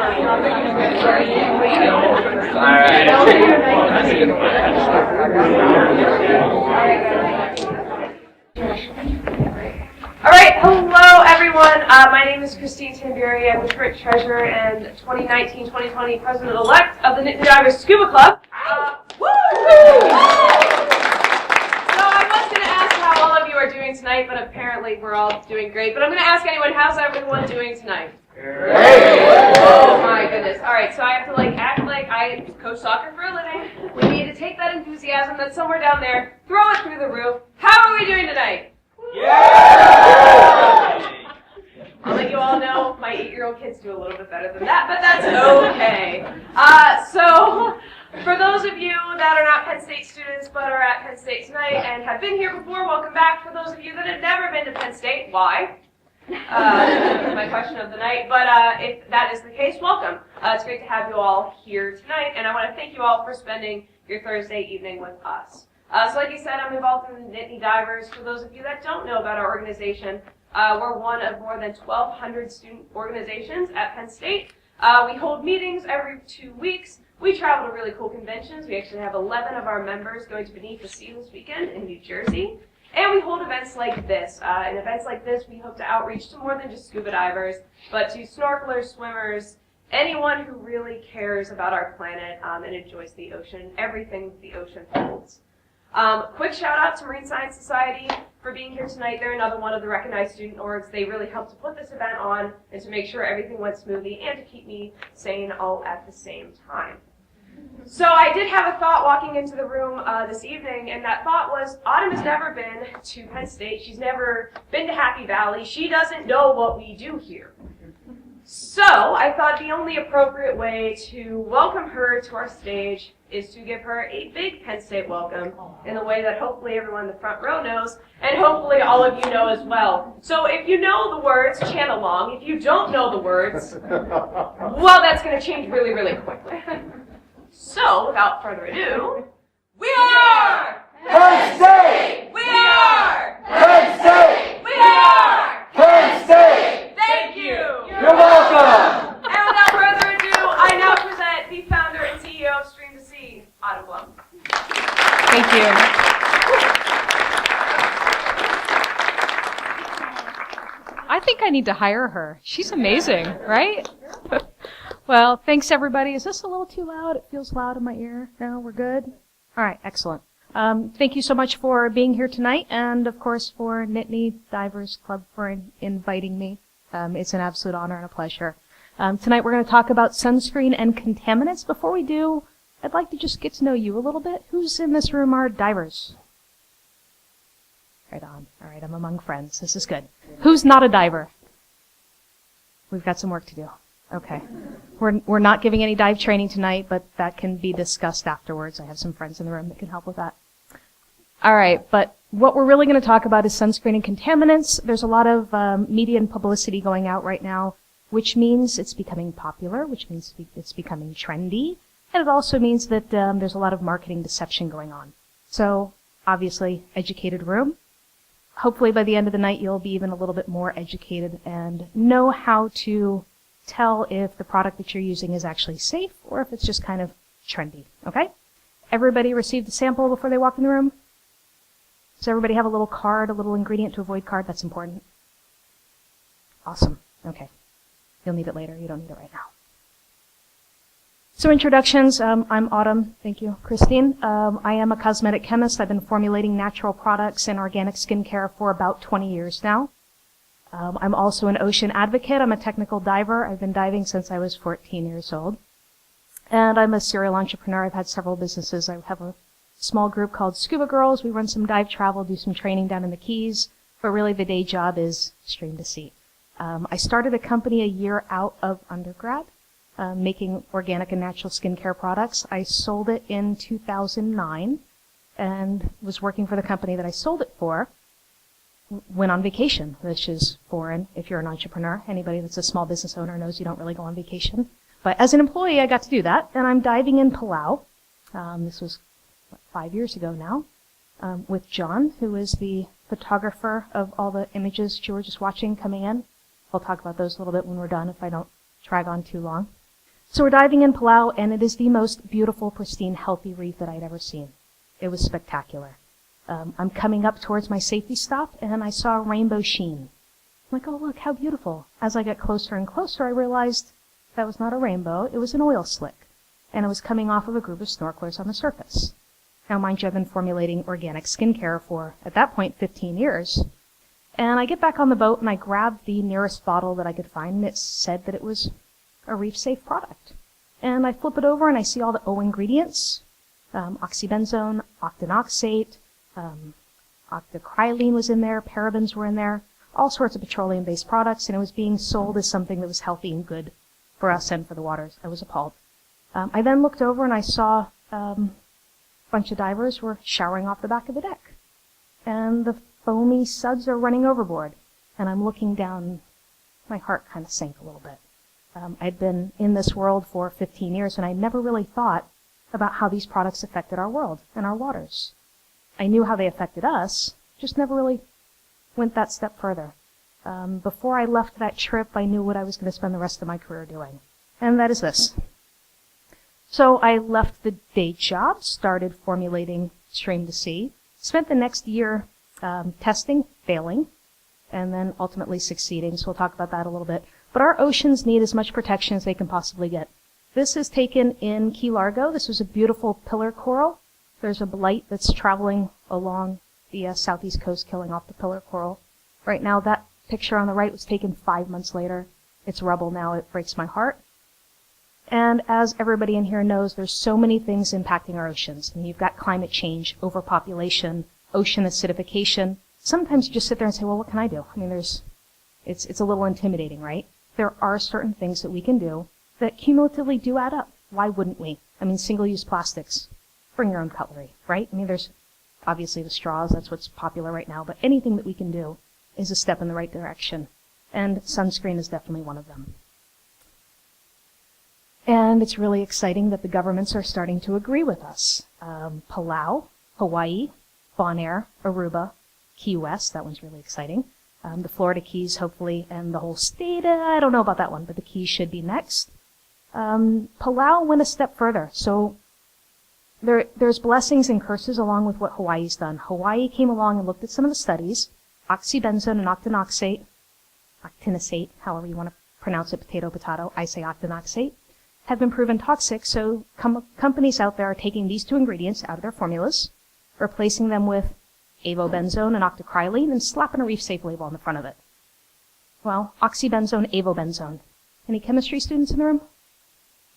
All right, hello everyone. My name is Christine Tamburi. I'm the current treasurer and 2019-2020 president-elect of the Nittany Divers SCUBA Club. Woo! So I was going to ask how all of you are doing tonight, but apparently we're all doing great. But I'm going to ask anyone, how's everyone doing tonight? Great! Oh my goodness. All right, so I have to act like I coach soccer for a living. We need to take that enthusiasm that's somewhere down there, throw it through the roof. How are we doing tonight? Yeah! I'll let you all know my 8-year-old kids do a little bit better than that, but that's okay. So, for those of you that are not Penn State students but are at Penn State tonight and have been here before, welcome back. For those of you that have never been to Penn State, why? That's my question of the night, but if that is the case, welcome. It's great to have you all here tonight, and I want to thank you all for spending your Thursday evening with us. So like you said, I'm involved in the Nittany Divers. For those of you that don't know about our organization, we're one of more than 1,200 student organizations at Penn State. We hold meetings every 2 weeks. We travel to really cool conventions. We actually have 11 of our members going to Beneath the Sea this weekend in New Jersey. And we hold events like this. In events like this, we hope to outreach to more than just scuba divers, but to snorkelers, swimmers, anyone who really cares about our planet and enjoys the ocean, everything the ocean holds. Quick shout out to Marine Science Society for being here tonight. They're another one of the recognized student orgs. They really helped to put this event on and to make sure everything went smoothly and to keep me sane all at the same time. So I did have a thought walking into the room this evening, and that thought was, Autumn has never been to Penn State. She's never been to Happy Valley. She doesn't know what we do here. So I thought the only appropriate way to welcome her to our stage is to give her a big Penn State welcome in the way that hopefully everyone in the front row knows, and hopefully all of you know as well. So if you know the words, chant along. If you don't know the words, well, that's going to change really, really quickly. So, without further ado, we are Penn State! We are Penn State! We are Penn State! Thank you! You're welcome! And without further ado, I now present the founder and CEO of Stream2Sea, Blum. Thank you. I think I need to hire her. She's amazing, right? Well, thanks everybody. Is this a little too loud? It feels loud in my ear. No, we're good? All right, excellent. Thank you so much for being here tonight, and of course for Nittany Divers Club for inviting me. It's an absolute honor and a pleasure. Tonight we're going to talk about sunscreen and contaminants. Before we do, I'd like to just get to know you a little bit. Who's in this room are divers? Right on. All right, I'm among friends. This is good. Who's not a diver? We've got some work to do. Okay. We're not giving any dive training tonight, but that can be discussed afterwards. I have some friends in the room that can help with that. All right, but what we're really going to talk about is sunscreen and contaminants. There's a lot of media and publicity going out right now, which means it's becoming popular, which means it's becoming trendy, and it also means that there's a lot of marketing deception going on. So, obviously, educated room. Hopefully by the end of the night you'll be even a little bit more educated and know how to tell if the product that you're using is actually safe or if it's just kind of trendy, okay? Everybody received the sample before they walked in the room? Does everybody have a little card, a little ingredient to avoid card? That's important. Awesome, okay. You'll need it later, you don't need it right now. So introductions, I'm Autumn, thank you, Christine. I am a cosmetic chemist. I've been formulating natural products and organic skincare for about 20 years now. I'm also an ocean advocate. I'm a technical diver. I've been diving since I was 14 years old. And I'm a serial entrepreneur. I've had several businesses. I have a small group called Scuba Girls. We run some dive travel, do some training down in the Keys, but really the day job is Stream2Sea. I started a company a year out of undergrad, making organic and natural skincare products. I sold it in 2009 and was working for the company that I sold it for. Went on vacation, which is foreign if you're an entrepreneur. Anybody that's a small business owner knows you don't really go on vacation. But as an employee, I got to do that, and I'm diving in Palau. This was 5 years ago now, with John, who is the photographer of all the images that you were just watching coming in. We'll talk about those a little bit when we're done if I don't drag on too long. So we're diving in Palau, and it is the most beautiful, pristine, healthy reef that I'd ever seen. It was spectacular. I'm coming up towards my safety stop, and I saw a rainbow sheen. I'm like, oh, look, how beautiful. As I got closer and closer, I realized that was not a rainbow. It was an oil slick, and it was coming off of a group of snorkelers on the surface. Now, mind you, I've been formulating organic skincare for, at that point, 15 years. And I get back on the boat, and I grab the nearest bottle that I could find, and it said that it was a reef-safe product. And I flip it over, and I see all the O ingredients. Oxybenzone, octinoxate, octocrylene was in there, parabens were in there, all sorts of petroleum-based products, and it was being sold as something that was healthy and good for us and for the waters. I was appalled. I then looked over, and I saw a bunch of divers were showering off the back of the deck. And the foamy suds are running overboard. And I'm looking down, my heart kind of sank a little bit. I'd been in this world for 15 years, and I never really thought about how these products affected our world and our waters. I knew how they affected us, just never really went that step further. Before I left that trip, I knew what I was going to spend the rest of my career doing. And that is this. So I left the day job, started formulating Stream2Sea, spent the next year testing, failing, and then ultimately succeeding. So we'll talk about that a little bit. But our oceans need as much protection as they can possibly get. This is taken in Key Largo. This was a beautiful pillar coral. There's a blight that's traveling along the southeast coast, killing off the pillar coral. Right now, that picture on the right was taken 5 months later. It's rubble now. It breaks my heart. And as everybody in here knows, there's so many things impacting our oceans. I mean, you've got climate change, overpopulation, ocean acidification. Sometimes you just sit there and say, well, what can I do? I mean, it's a little intimidating, right? There are certain things that we can do that cumulatively do add up. Why wouldn't we? I mean, single-use plastics. Bring your own cutlery, right? I mean, there's obviously the straws. That's what's popular right now. But anything that we can do is a step in the right direction. And sunscreen is definitely one of them. And it's really exciting that the governments are starting to agree with us. Palau, Hawaii, Bonaire, Aruba, Key West, that one's really exciting. The Florida Keys, hopefully, and the whole state, I don't know about that one, but the Keys should be next. Palau went a step further. So there's blessings and curses along with what Hawaii's done. Hawaii came along and looked at some of the studies. Oxybenzone and octinoxate, however you want to pronounce it, potato, I say octinoxate, have been proven toxic, so companies out there are taking these two ingredients out of their formulas, replacing them with avobenzone and octocrylene, and slapping a reef-safe label on the front of it. Well, oxybenzone, avobenzone. Any chemistry students in the room?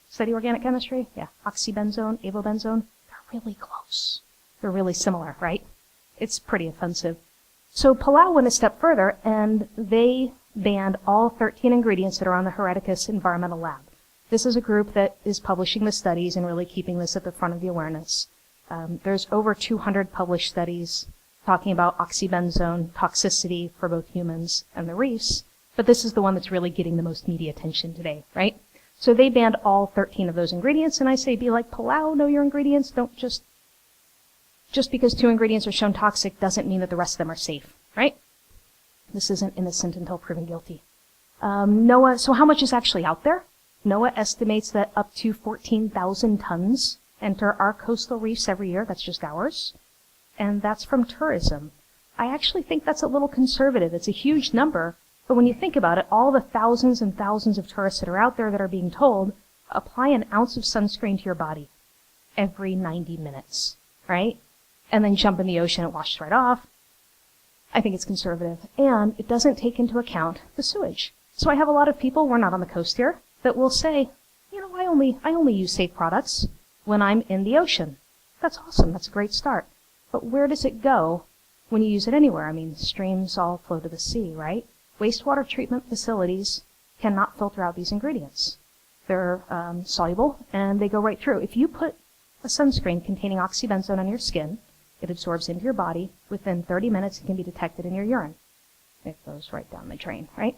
Study organic chemistry? Yeah. Oxybenzone, avobenzone, they're really close. They're really similar, right? It's pretty offensive. So Palau went a step further, and they banned all 13 ingredients that are on the Hereticus Environmental Lab. This is a group that is publishing the studies and really keeping this at the front of the awareness. There's over 200 published studies talking about oxybenzone toxicity for both humans and the reefs, but this is the one that's really getting the most media attention today, right? So they banned all 13 of those ingredients, and I say be like Palau, know your ingredients. Don't just because 2 ingredients are shown toxic doesn't mean that the rest of them are safe, right? This isn't innocent until proven guilty. NOAA, so how much is actually out there? NOAA estimates that up to 14,000 tons enter our coastal reefs every year. That's just ours. And that's from tourism. I actually think that's a little conservative. It's a huge number. But when you think about it, all the thousands and thousands of tourists that are out there that are being told, apply an ounce of sunscreen to your body every 90 minutes, right? And then jump in the ocean, it washes right off. I think it's conservative. And it doesn't take into account the sewage. So I have a lot of people, we're not on the coast here, that will say, you know, I only use safe products when I'm in the ocean. That's awesome. That's a great start. But where does it go when you use it anywhere? I mean, streams all flow to the sea, right? Wastewater treatment facilities cannot filter out these ingredients. They're soluble, and they go right through. If you put a sunscreen containing oxybenzone on your skin, it absorbs into your body. Within 30 minutes, it can be detected in your urine. It goes right down the drain, right?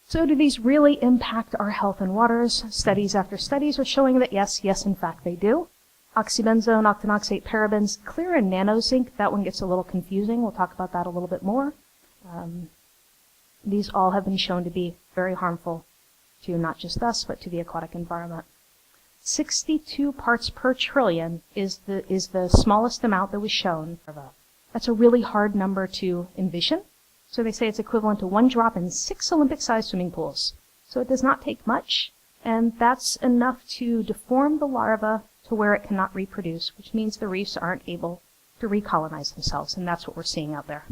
So do these really impact our health and waters? Studies after studies are showing that yes, in fact they do. Oxybenzone, octinoxate, parabens, clear and nano zinc, that one gets a little confusing. We'll talk about that a little bit more. These all have been shown to be very harmful. to not just us, but to the aquatic environment. 62 parts per trillion is the smallest amount that was shown. That's a really hard number to envision. So they say it's equivalent to 1 drop in 6 Olympic-sized swimming pools. So it does not take much, and that's enough to deform the larva to where it cannot reproduce, which means the reefs aren't able to recolonize themselves, and that's what we're seeing out there.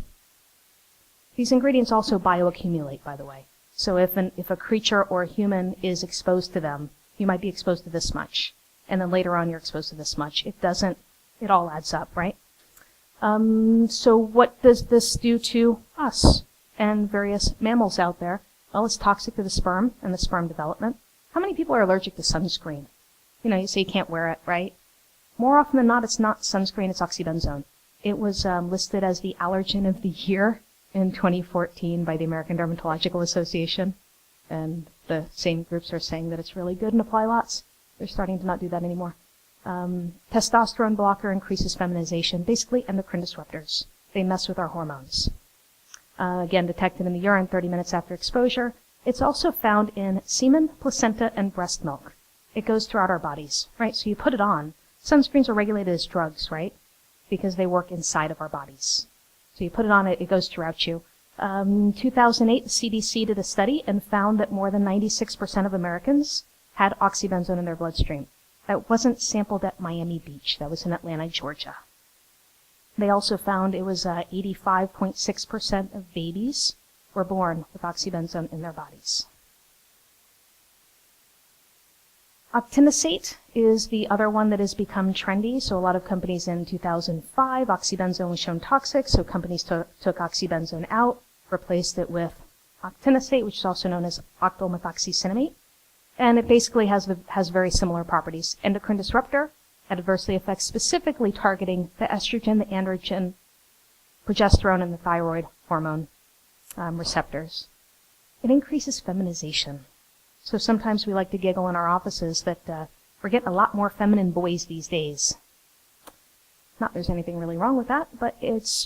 These ingredients also bioaccumulate, by the way. So if a creature or a human is exposed to them, you might be exposed to this much, and then later on you're exposed to this much. It all adds up, right? So what does this do to us and various mammals out there? Well, it's toxic to the sperm and the sperm development. How many people are allergic to sunscreen? You know, you say you can't wear it, right? More often than not, it's not sunscreen, it's oxybenzone. It was listed as the allergen of the year in 2014 by the American Dermatological Association. And the same groups are saying that it's really good and apply lots. They're starting to not do that anymore. Testosterone blocker increases feminization, basically endocrine disruptors. They mess with our hormones. Again, detected in the urine 30 minutes after exposure. It's also found in semen, placenta, and breast milk. It goes throughout our bodies, right? So you put it on. Sunscreens are regulated as drugs, right? Because they work inside of our bodies. So you put it on, it goes throughout you. 2008, the CDC did a study and found that more than 96% of Americans had oxybenzone in their bloodstream. That wasn't sampled at Miami Beach. That was in Atlanta, Georgia. They also found it was 85.6% of babies were born with oxybenzone in their bodies. Octinosate is the other one that has become trendy. So a lot of companies in 2005, oxybenzone was shown toxic, so companies took oxybenzone out, replaced it with octinosate, which is also known as octylmethoxycinnamate. And it basically has very similar properties. Endocrine disruptor, adversely affects specifically targeting the estrogen, the androgen, progesterone, and the thyroid hormone receptors. It increases feminization. So sometimes we like to giggle in our offices that we're getting a lot more feminine boys these days. Not there's anything really wrong with that, but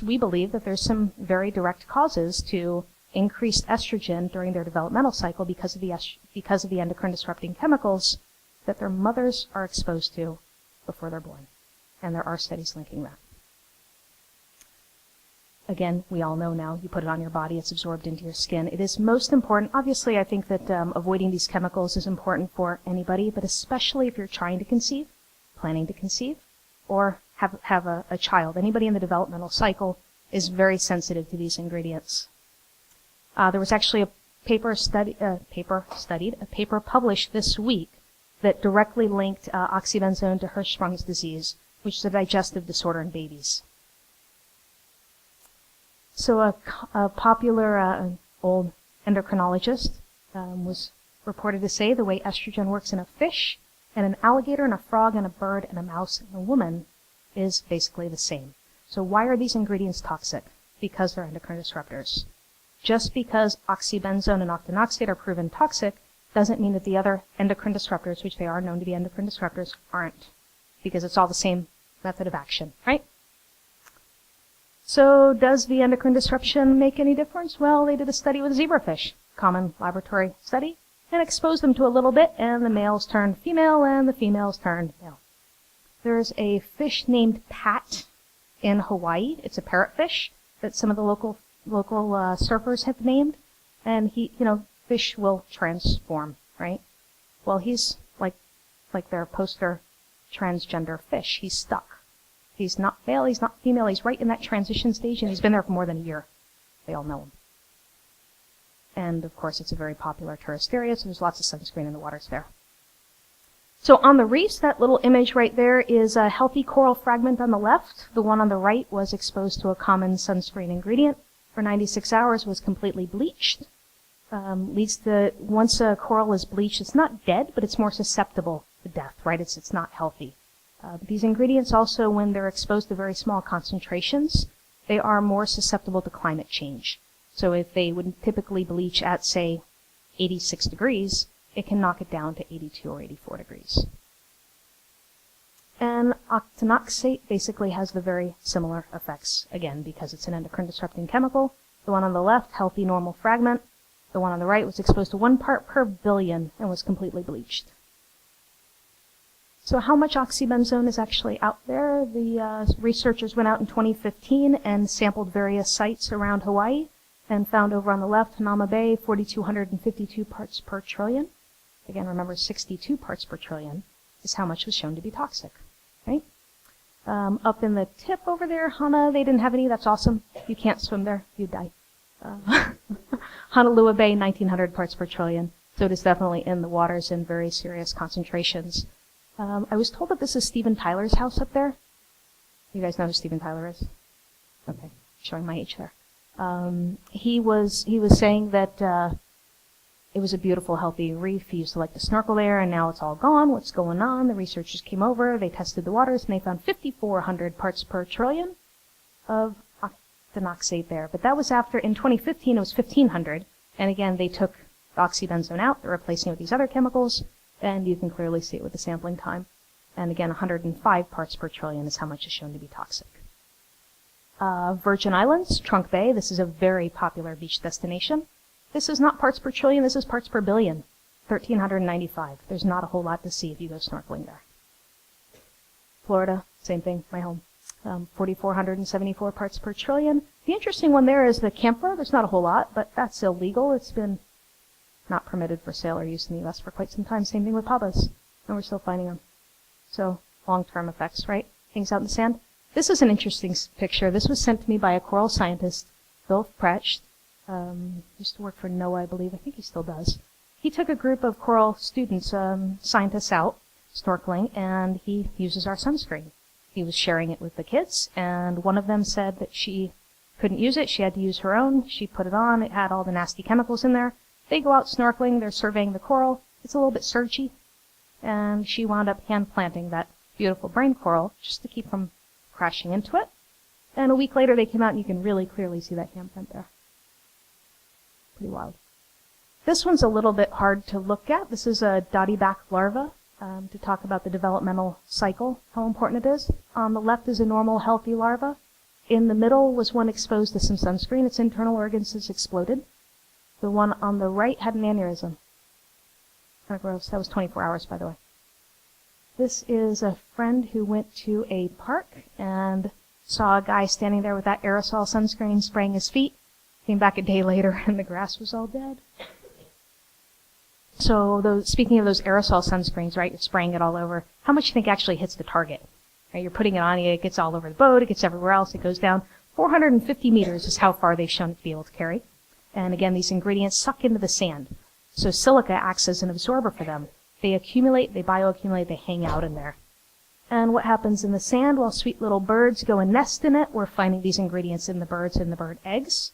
we believe that there's some very direct causes to increased estrogen during their developmental cycle because of the endocrine disrupting chemicals that their mothers are exposed to before they're born. And there are studies linking that. Again, we all know now, you put it on your body, it's absorbed into your skin. It is most important. Obviously, I think that avoiding these chemicals is important for anybody, but especially if you're trying to conceive, planning to conceive, or have a child. Anybody in the developmental cycle is very sensitive to these ingredients. There was actually a paper published this week that directly linked oxybenzone to Hirschsprung's disease, which is a digestive disorder in babies. So a popular old endocrinologist was reported to say the way estrogen works in a fish and an alligator and a frog and a bird and a mouse and a woman is basically the same. So why are these ingredients toxic? Because they're endocrine disruptors. Just because oxybenzone and octinoxate are proven toxic doesn't mean that the other endocrine disruptors, which they are known to be endocrine disruptors, aren't. Because it's all the same method of action, right? So does the endocrine disruption make any difference? Well, they did a study with zebrafish, common laboratory study, and exposed them to a little bit, and the males turned female and the females turned male. There's a fish named Pat in Hawaii. It's a parrotfish that some of the local surfers have named, and fish will transform, right? Well, he's like their poster transgender fish. He's stuck. He's not male, he's not female, he's right in that transition stage, and he's been there for more than a year. They all know him. And, of course, it's a very popular tourist area, so there's lots of sunscreen in the waters there. So on the reefs, that little image right there is a healthy coral fragment on the left. The one on the right was exposed to a common sunscreen ingredient. For 96 hours, was completely bleached. Once a coral is bleached, it's not dead, but it's more susceptible to death, right? It's not healthy. These ingredients also, when they're exposed to very small concentrations, they are more susceptible to climate change. So if they would typically bleach at, say, 86 degrees, it can knock it down to 82 or 84 degrees. And octinoxate basically has the very similar effects, again, because it's an endocrine disrupting chemical. The one on the left, healthy normal fragment, The one on the right was exposed to 1 part per billion and was completely bleached. So how much oxybenzone is actually out there? The researchers went out in 2015 and sampled various sites around Hawaii and found over on the left, Hanauma Bay, 4,252 parts per trillion. Again, remember 62 parts per trillion is how much was shown to be toxic, right? Up in the tip over there, Hana, they didn't have any. That's awesome. You can't swim there. You die. Honolulu Bay, 1,900 parts per trillion. So it is definitely in the waters in very serious concentrations. I was told that this is Steven Tyler's house up there. You guys know who Steven Tyler is? Okay, showing my age there. He was saying that it was a beautiful, healthy reef. He used to like to snorkel there, and now it's all gone. What's going on? The researchers came over, they tested the waters, and they found 5,400 parts per trillion of octinoxate there. But that was after, in 2015, it was 1,500. And again, they took the oxybenzone out, they're replacing it with these other chemicals, and you can clearly see it with the sampling time. And again, 105 parts per trillion is how much is shown to be toxic. Virgin Islands, Trunk Bay, this is a very popular beach destination. This is not parts per trillion, this is parts per billion. 1,395. There's not a whole lot to see if you go snorkeling there. Florida, same thing, my home. 4,474 parts per trillion. The interesting one there is the camphor. There's not a whole lot, but that's illegal. It's been not permitted for sale or use in the U.S. for quite some time. Same thing with pabas, and we're still finding them. So, long-term effects, right? Things out in the sand. This is an interesting picture. This was sent to me by a coral scientist, Bill Precht. Used to work for NOAA, I believe. I think he still does. He took a group of coral students, scientists out snorkeling, and he uses our sunscreen. He was sharing it with the kids, and one of them said that she couldn't use it. She had to use her own. She put it on. It had all the nasty chemicals in there. They go out snorkeling. They're surveying the coral. It's a little bit surgy, and she wound up hand planting that beautiful brain coral just to keep from crashing into it. And a week later, they came out, and you can really clearly see that hand print there. Pretty wild. This one's a little bit hard to look at. This is a dotty-back larva, to talk about the developmental cycle, how important it is. On the left is a normal, healthy larva. In the middle was one exposed to some sunscreen. Its internal organs has exploded. The one on the right had an aneurysm. Kind of gross. That was 24 hours, by the way. This is a friend who went to a park and saw a guy standing there with that aerosol sunscreen spraying his feet. Came back a day later and the grass was all dead. So speaking of those aerosol sunscreens, right, you're spraying it all over. How much do you think actually hits the target? Right, you're putting it on, it gets all over the boat, it gets everywhere else, it goes down. 450 meters is how far they've shown it to be able to carry. And again, these ingredients suck into the sand. So silica acts as an absorber for them. They accumulate, they bioaccumulate, they hang out in there. And what happens in the sand? While sweet little birds go and nest in it, we're finding these ingredients in the birds and the bird eggs,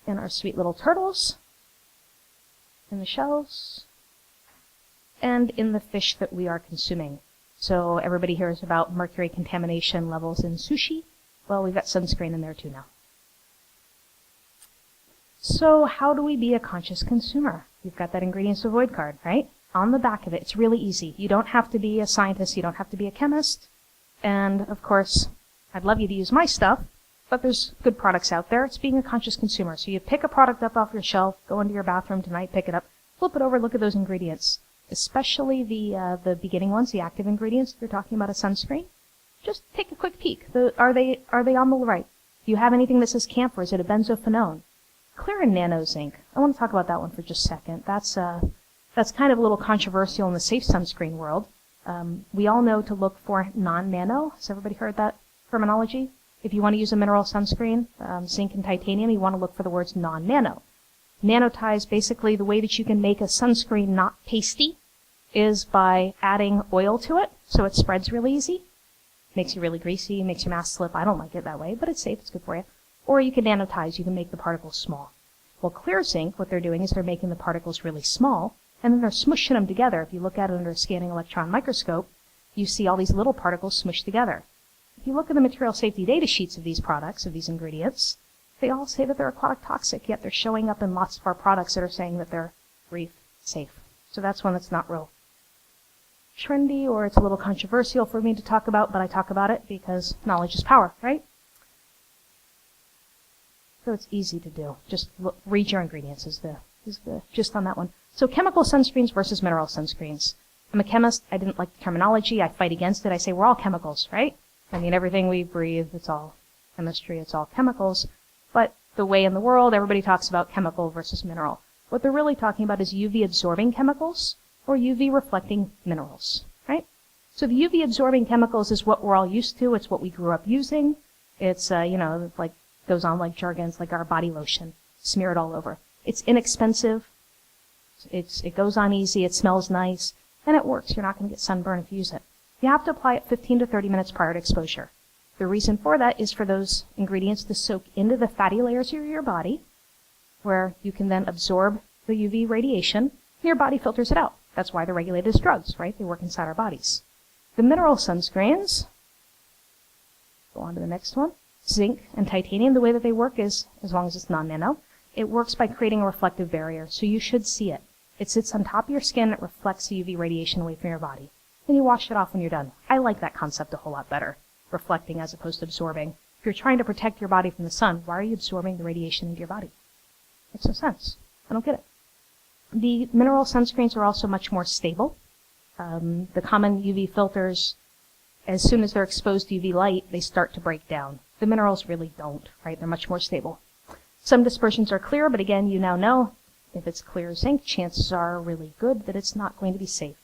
in our sweet little turtles, in the shells, and in the fish that we are consuming. So everybody hears about mercury contamination levels in sushi. Well, we've got sunscreen in there too now. So how do we be a conscious consumer? You've got that ingredients to avoid card, right? On the back of it, it's really easy. You don't have to be a scientist, you don't have to be a chemist. And of course, I'd love you to use my stuff, but there's good products out there. It's being a conscious consumer. So you pick a product up off your shelf, go into your bathroom tonight, pick it up, flip it over, look at those ingredients. Especially the beginning ones, the active ingredients. If you're talking about a sunscreen, just take a quick peek. Are they on the right? Do you have anything that says camphor? Is it a benzophenone? Clear and nano zinc. I want to talk about that one for just a second. That's kind of a little controversial in the safe sunscreen world. We all know to look for non-nano. Has everybody heard that terminology? If you want to use a mineral sunscreen, zinc and titanium, you want to look for the words non-nano. Nanoties, basically the way that you can make a sunscreen not pasty is by adding oil to it, so it spreads really easy. Makes you really greasy, makes your mask slip. I don't like it that way, but it's safe, it's good for you. Or you can nanotize, you can make the particles small. Well, clear zinc, what they're doing is they're making the particles really small, and then they're smushing them together. If you look at it under a scanning electron microscope, you see all these little particles smushed together. If you look at the material safety data sheets of these products, of these ingredients, they all say that they're aquatic toxic, yet they're showing up in lots of our products that are saying that they're reef safe. So that's one that's not real trendy, or it's a little controversial for me to talk about, but I talk about it because knowledge is power, right? So it's easy to do. Just read your ingredients is is the gist on that one. So chemical sunscreens versus mineral sunscreens. I'm a chemist. I didn't like the terminology. I fight against it. I say we're all chemicals, right? I mean, everything we breathe, it's all chemistry, it's all chemicals. But the way in the world, everybody talks about chemical versus mineral. What they're really talking about is UV absorbing chemicals or UV reflecting minerals, right? So the UV absorbing chemicals is what we're all used to. It's what we grew up using. It's, like goes on like jargons, like our body lotion. Smear it all over. It's inexpensive. It goes on easy. It smells nice. And it works. You're not going to get sunburn if you use it. You have to apply it 15 to 30 minutes prior to exposure. The reason for that is for those ingredients to soak into the fatty layers of your body, where you can then absorb the UV radiation, and your body filters it out. That's why they're regulated as drugs, right? They work inside our bodies. The mineral sunscreens, go on to the next one. Zinc and titanium, the way that they work is, as long as it's non-nano, it works by creating a reflective barrier, so you should see it. It sits on top of your skin, it reflects the UV radiation away from your body. Then you wash it off when you're done. I like that concept a whole lot better, reflecting as opposed to absorbing. If you're trying to protect your body from the sun, why are you absorbing the radiation into your body? Makes no sense. I don't get it. The mineral sunscreens are also much more stable. The common UV filters, as soon as they're exposed to UV light, they start to break down. The minerals really don't, right? They're much more stable. Some dispersions are clear, but again, you now know if it's clear zinc, chances are really good that it's not going to be safe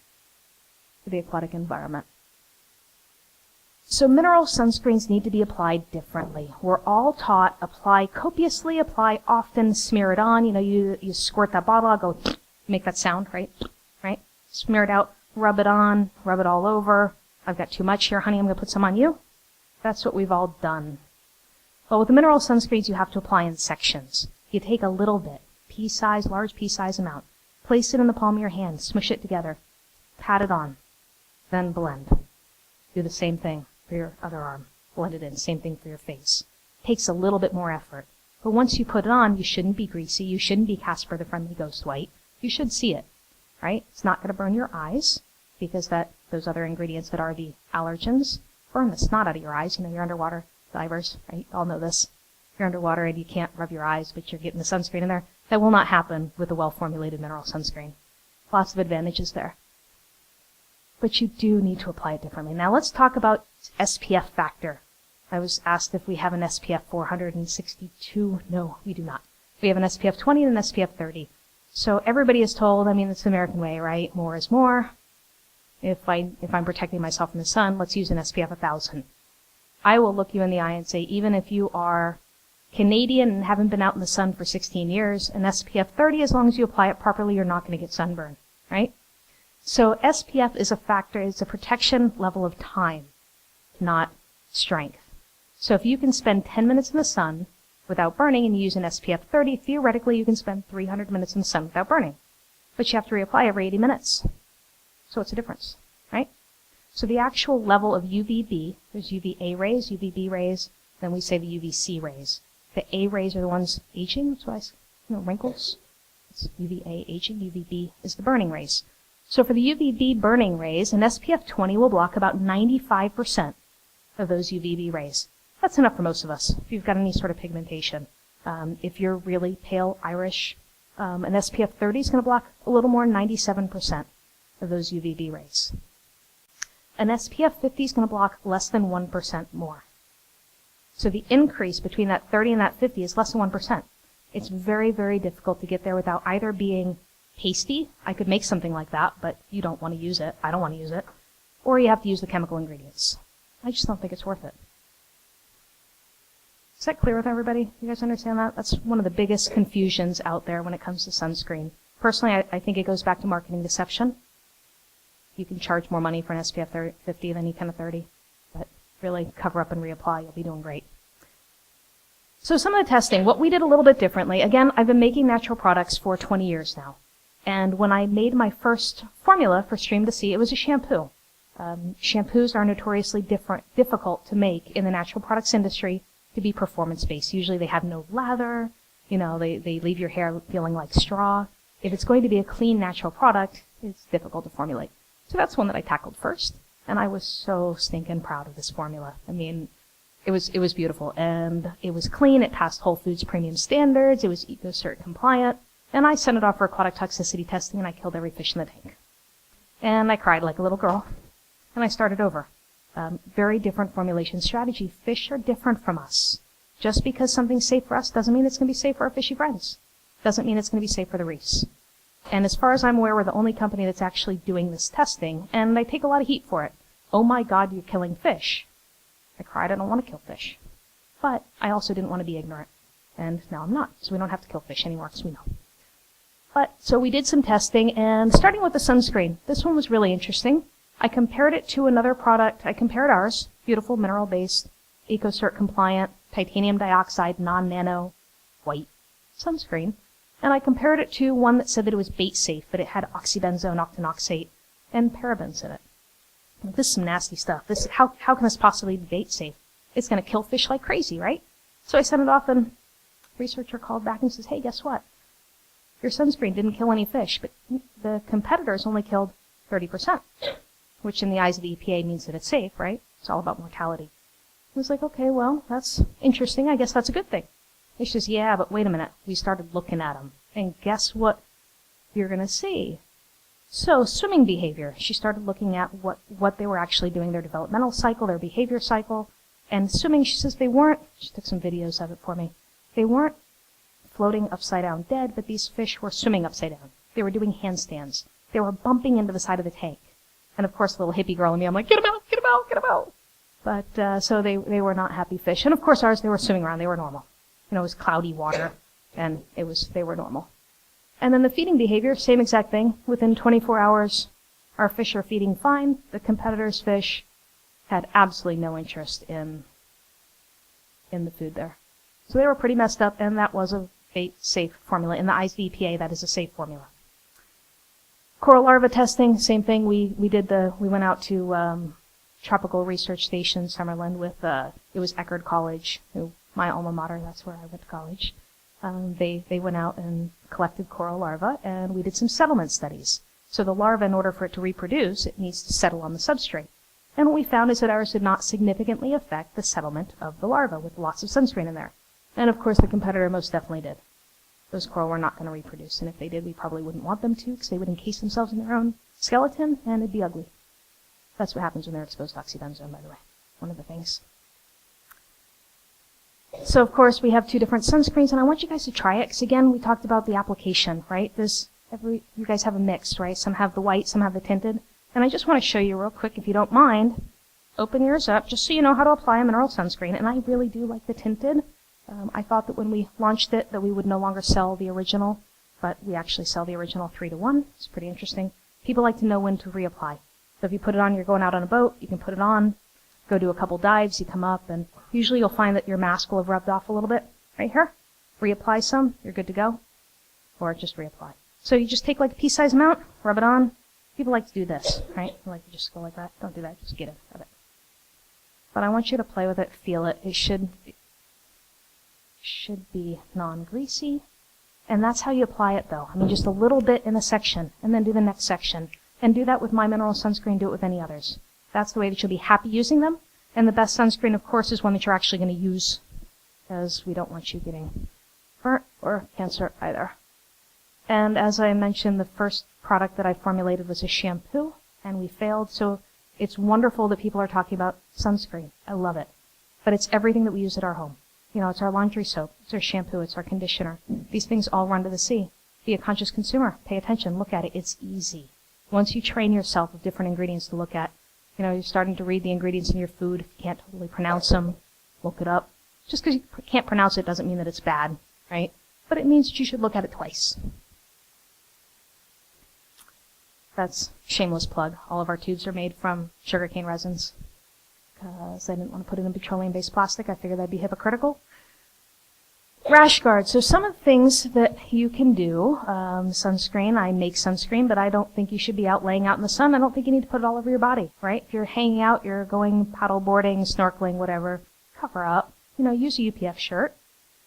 for the aquatic environment. So mineral sunscreens need to be applied differently. We're all taught apply copiously, apply often, smear it on. You squirt that bottle out, go make that sound, right? Right? Smear it out, rub it on, rub it all over. I've got too much here, honey, I'm going to put some on you. That's what we've all done. Well, with the mineral sunscreens, you have to apply in sections. You take a little bit, pea-size, large pea-size amount, place it in the palm of your hand, smush it together, pat it on, then blend. Do the same thing for your other arm. Blend it in. Same thing for your face. Takes a little bit more effort. But once you put it on, you shouldn't be greasy. You shouldn't be Casper the Friendly Ghost White. You should see it, right? It's not going to burn your eyes because those other ingredients that are the allergens burn the snot out of your eyes. You're underwater divers, right? You all know this. You're underwater and you can't rub your eyes, but you're getting the sunscreen in there. That will not happen with a well-formulated mineral sunscreen. Lots of advantages there. But you do need to apply it differently. Now let's talk about SPF factor. I was asked if we have an SPF 462. No, we do not. We have an SPF 20 and an SPF 30. So everybody is told, it's the American way, right? More is more. If I'm protecting myself from the sun, let's use an SPF 1000. I will look you in the eye and say, even if you are Canadian and haven't been out in the sun for 16 years, an SPF 30, as long as you apply it properly, you're not going to get sunburn, right? So SPF is a factor, it's a protection level of time, not strength. So if you can spend 10 minutes in the sun without burning and you use an SPF 30, theoretically you can spend 300 minutes in the sun without burning. But you have to reapply every 80 minutes. So what's the difference, right? So the actual level of UVB, there's UVA rays, UVB rays, then we say the UVC rays. The A rays are the ones aging, that's why wrinkles. It's UVA aging, UVB is the burning rays. So for the UVB burning rays, an SPF 20 will block about 95% of those UVB rays. That's enough for most of us, if you've got any sort of pigmentation. If you're really pale Irish, an SPF 30 is going to block a little more, 97% of those UVB rays. An SPF 50 is going to block less than 1% more. So the increase between that 30 and that 50 is less than 1%. It's very, very difficult to get there without either being pasty. I could make something like that, but you don't want to use it. I don't want to use it. Or you have to use the chemical ingredients. I just don't think it's worth it. Is that clear with everybody? You guys understand that? That's one of the biggest confusions out there when it comes to sunscreen. Personally, I think it goes back to marketing deception. You can charge more money for an SPF 50 than you can a 30. But really, cover up and reapply. You'll be doing great. So some of the testing, what we did a little bit differently. Again, I've been making natural products for 20 years now. And when I made my first formula for Stream2Sea, it was a shampoo. Shampoos are notoriously difficult to make in the natural products industry to be performance-based. Usually they have no lather. They leave your hair feeling like straw. If it's going to be a clean, natural product, it's difficult to formulate. So that's one that I tackled first. And I was so stinking proud of this formula. It was beautiful. And it was clean. It passed Whole Foods premium standards. It was EcoCert compliant. And I sent it off for aquatic toxicity testing, and I killed every fish in the tank. And I cried like a little girl, and I started over. Very different formulation strategy. Fish are different from us. Just because something's safe for us doesn't mean it's going to be safe for our fishy friends. Doesn't mean it's going to be safe for the reefs. And as far as I'm aware, we're the only company that's actually doing this testing, and I take a lot of heat for it. Oh my God, you're killing fish. I cried, I don't want to kill fish. But I also didn't want to be ignorant. And now I'm not, so we don't have to kill fish anymore, because we know. But, so we did some testing, and starting with the sunscreen. This one was really interesting. I compared it to another product. I compared ours, beautiful mineral-based, EcoCert compliant, titanium dioxide, non-nano, white sunscreen. And I compared it to one that said that it was bait safe, but it had oxybenzone, octinoxate, and parabens in it. This is some nasty stuff. How can this possibly be bait safe? It's going to kill fish like crazy, right? So I sent it off, and a researcher called back and says, hey, guess what? Your sunscreen didn't kill any fish, but the competitors only killed 30%, which in the eyes of the EPA means that it's safe, right? It's all about mortality. I was like, okay, well, that's interesting. I guess that's a good thing. He says, yeah, but wait a minute. We started looking at them, and guess what you're going to see? So, swimming behavior. She started looking at what they were actually doing, their developmental cycle, their behavior cycle. And swimming, she says they weren't, she took some videos of it for me, they weren't floating upside down dead, but these fish were swimming upside down. They were doing handstands. They were bumping into the side of the tank. And of course, the little hippie girl in me, I'm like, get them out, get them out, get them out. But, so they were not happy fish. And of course ours, they were swimming around, they were normal. You know, it was cloudy water, and they were normal. And then the feeding behavior, same exact thing. Within 24 hours, our fish are feeding fine. The competitors' fish had absolutely no interest in the food there. So they were pretty messed up, and that was a safe formula. In the eyes of the EPA, that is a safe formula. Coral larva testing, same thing. We went out to Tropical Research Station, Summerland, with it was Eckerd College, my alma mater. That's where I went to college. They went out and collected coral larvae, and we did some settlement studies. So the larva, in order for it to reproduce, it needs to settle on the substrate. And what we found is that ours did not significantly affect the settlement of the larva, with lots of sunscreen in there. And of course, the competitor most definitely did. Those coral were not going to reproduce, and if they did, we probably wouldn't want them to, because they would encase themselves in their own skeleton, and it'd be ugly. That's what happens when they're exposed to oxybenzone, by the way. One of the things. So, of course, we have two different sunscreens, and I want you guys to try it, because again, we talked about the application, right? You guys have a mix, right? Some have the white, some have the tinted. And I just want to show you real quick, if you don't mind, open yours up, just so you know how to apply a mineral sunscreen. And I really do like the tinted. I thought that when we launched it, that we would no longer sell the original, but we actually sell the original 3-to-1. It's pretty interesting. People like to know when to reapply. So if you put it on, you're going out on a boat, you can put it on, go do a couple dives, you come up, and usually you'll find that your mask will have rubbed off a little bit. Right here. Reapply some, you're good to go. Or just reapply. So you just take like a pea-sized amount, rub it on. People like to do this, right? They like to just go like that. Don't do that, just get it, rub it. But I want you to play with it, feel it. It should be non-greasy. And that's how you apply it, though. I mean, just a little bit in a section, and then do the next section. And do that with my mineral sunscreen, do it with any others. That's the way that you'll be happy using them. And the best sunscreen, of course, is one that you're actually going to use, because we don't want you getting burnt or cancer either. And as I mentioned, the first product that I formulated was a shampoo, and we failed. So it's wonderful that people are talking about sunscreen. I love it. But it's everything that we use at our home. You know, it's our laundry soap, it's our shampoo, it's our conditioner. These things all run to the sea. Be a conscious consumer. Pay attention. Look at it. It's easy. Once you train yourself with different ingredients to look at, you know, you're starting to read the ingredients in your food. If you can't totally pronounce them, look it up. Just because you can't pronounce it doesn't mean that it's bad, right? But it means that you should look at it twice. That's shameless plug. All of our tubes are made from sugarcane resins. Because I didn't want to put it in petroleum-based plastic. I figured that'd be hypocritical. Rash guard. So some of the things that you can do, sunscreen, I make sunscreen, but I don't think you should be out laying out in the sun. I don't think you need to put it all over your body, right? If you're hanging out, you're going paddle boarding, snorkeling, whatever, cover up. You know, use a UPF shirt,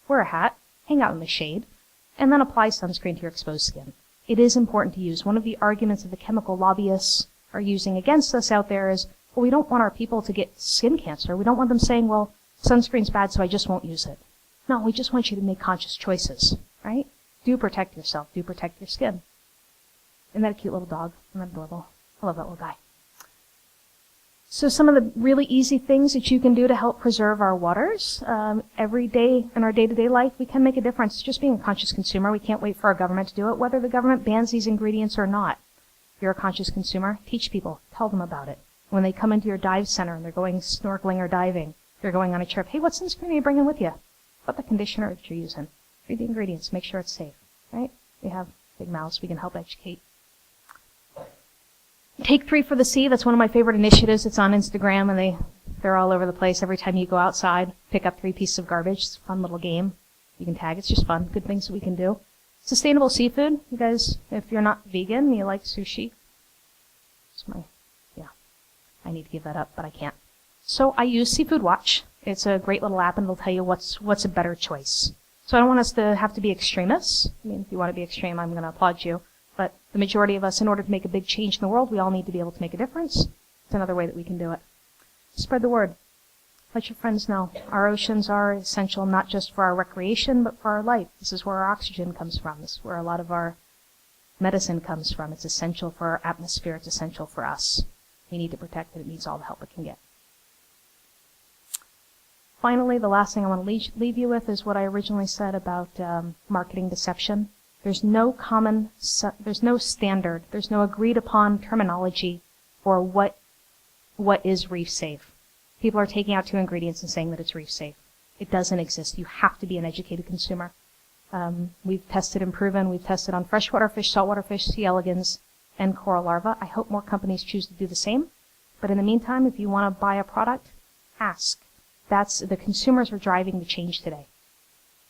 wear a hat, hang out in the shade, and then apply sunscreen to your exposed skin. It is important to use. One of the arguments that the chemical lobbyists are using against us out there is, well, we don't want our people to get skin cancer. We don't want them saying, well, sunscreen's bad, so I just won't use it. No, we just want you to make conscious choices, right? Do protect yourself. Do protect your skin. Isn't that a cute little dog? Isn't that adorable? I love that little guy. So some of the really easy things that you can do to help preserve our waters. Every day in our day-to-day life, we can make a difference. Just being a conscious consumer, we can't wait for our government to do it, whether the government bans these ingredients or not. If you're a conscious consumer, teach people. Tell them about it. When they come into your dive center and they're going snorkeling or diving, they're going on a trip, hey, what sunscreen are you bringing with you? What the conditioner that you're using? Read the ingredients. Make sure it's safe. Right? We have big mouths. We can help educate. Take 3 for the Sea. That's one of my favorite initiatives. It's on Instagram, and they're all over the place. Every time you go outside, pick up 3 pieces of garbage. It's a fun little game. You can tag. It's just fun. Good things that we can do. Sustainable seafood. You guys, if you're not vegan, you like sushi. I need to give that up, but I can't. So I use Seafood Watch. It's a great little app, and it'll tell you what's a better choice. So I don't want us to have to be extremists. I mean, if you want to be extreme, I'm going to applaud you. But the majority of us, in order to make a big change in the world, we all need to be able to make a difference. It's another way that we can do it. Spread the word. Let your friends know. Our oceans are essential not just for our recreation, but for our life. This is where our oxygen comes from. This is where a lot of our medicine comes from. It's essential for our atmosphere. It's essential for us. We need to protect it. It needs all the help it can get. Finally, the last thing I want to leave you with is what I originally said about marketing deception. There's no standard, there's no agreed upon terminology for what is reef safe. People are taking out 2 ingredients and saying that it's reef safe. It doesn't exist. You have to be an educated consumer. We've tested and proven. We've tested on freshwater fish, saltwater fish, C. elegans, and coral larvae. I hope more companies choose to do the same. But in the meantime, if you want to buy a product, ask. The consumers are driving the change today.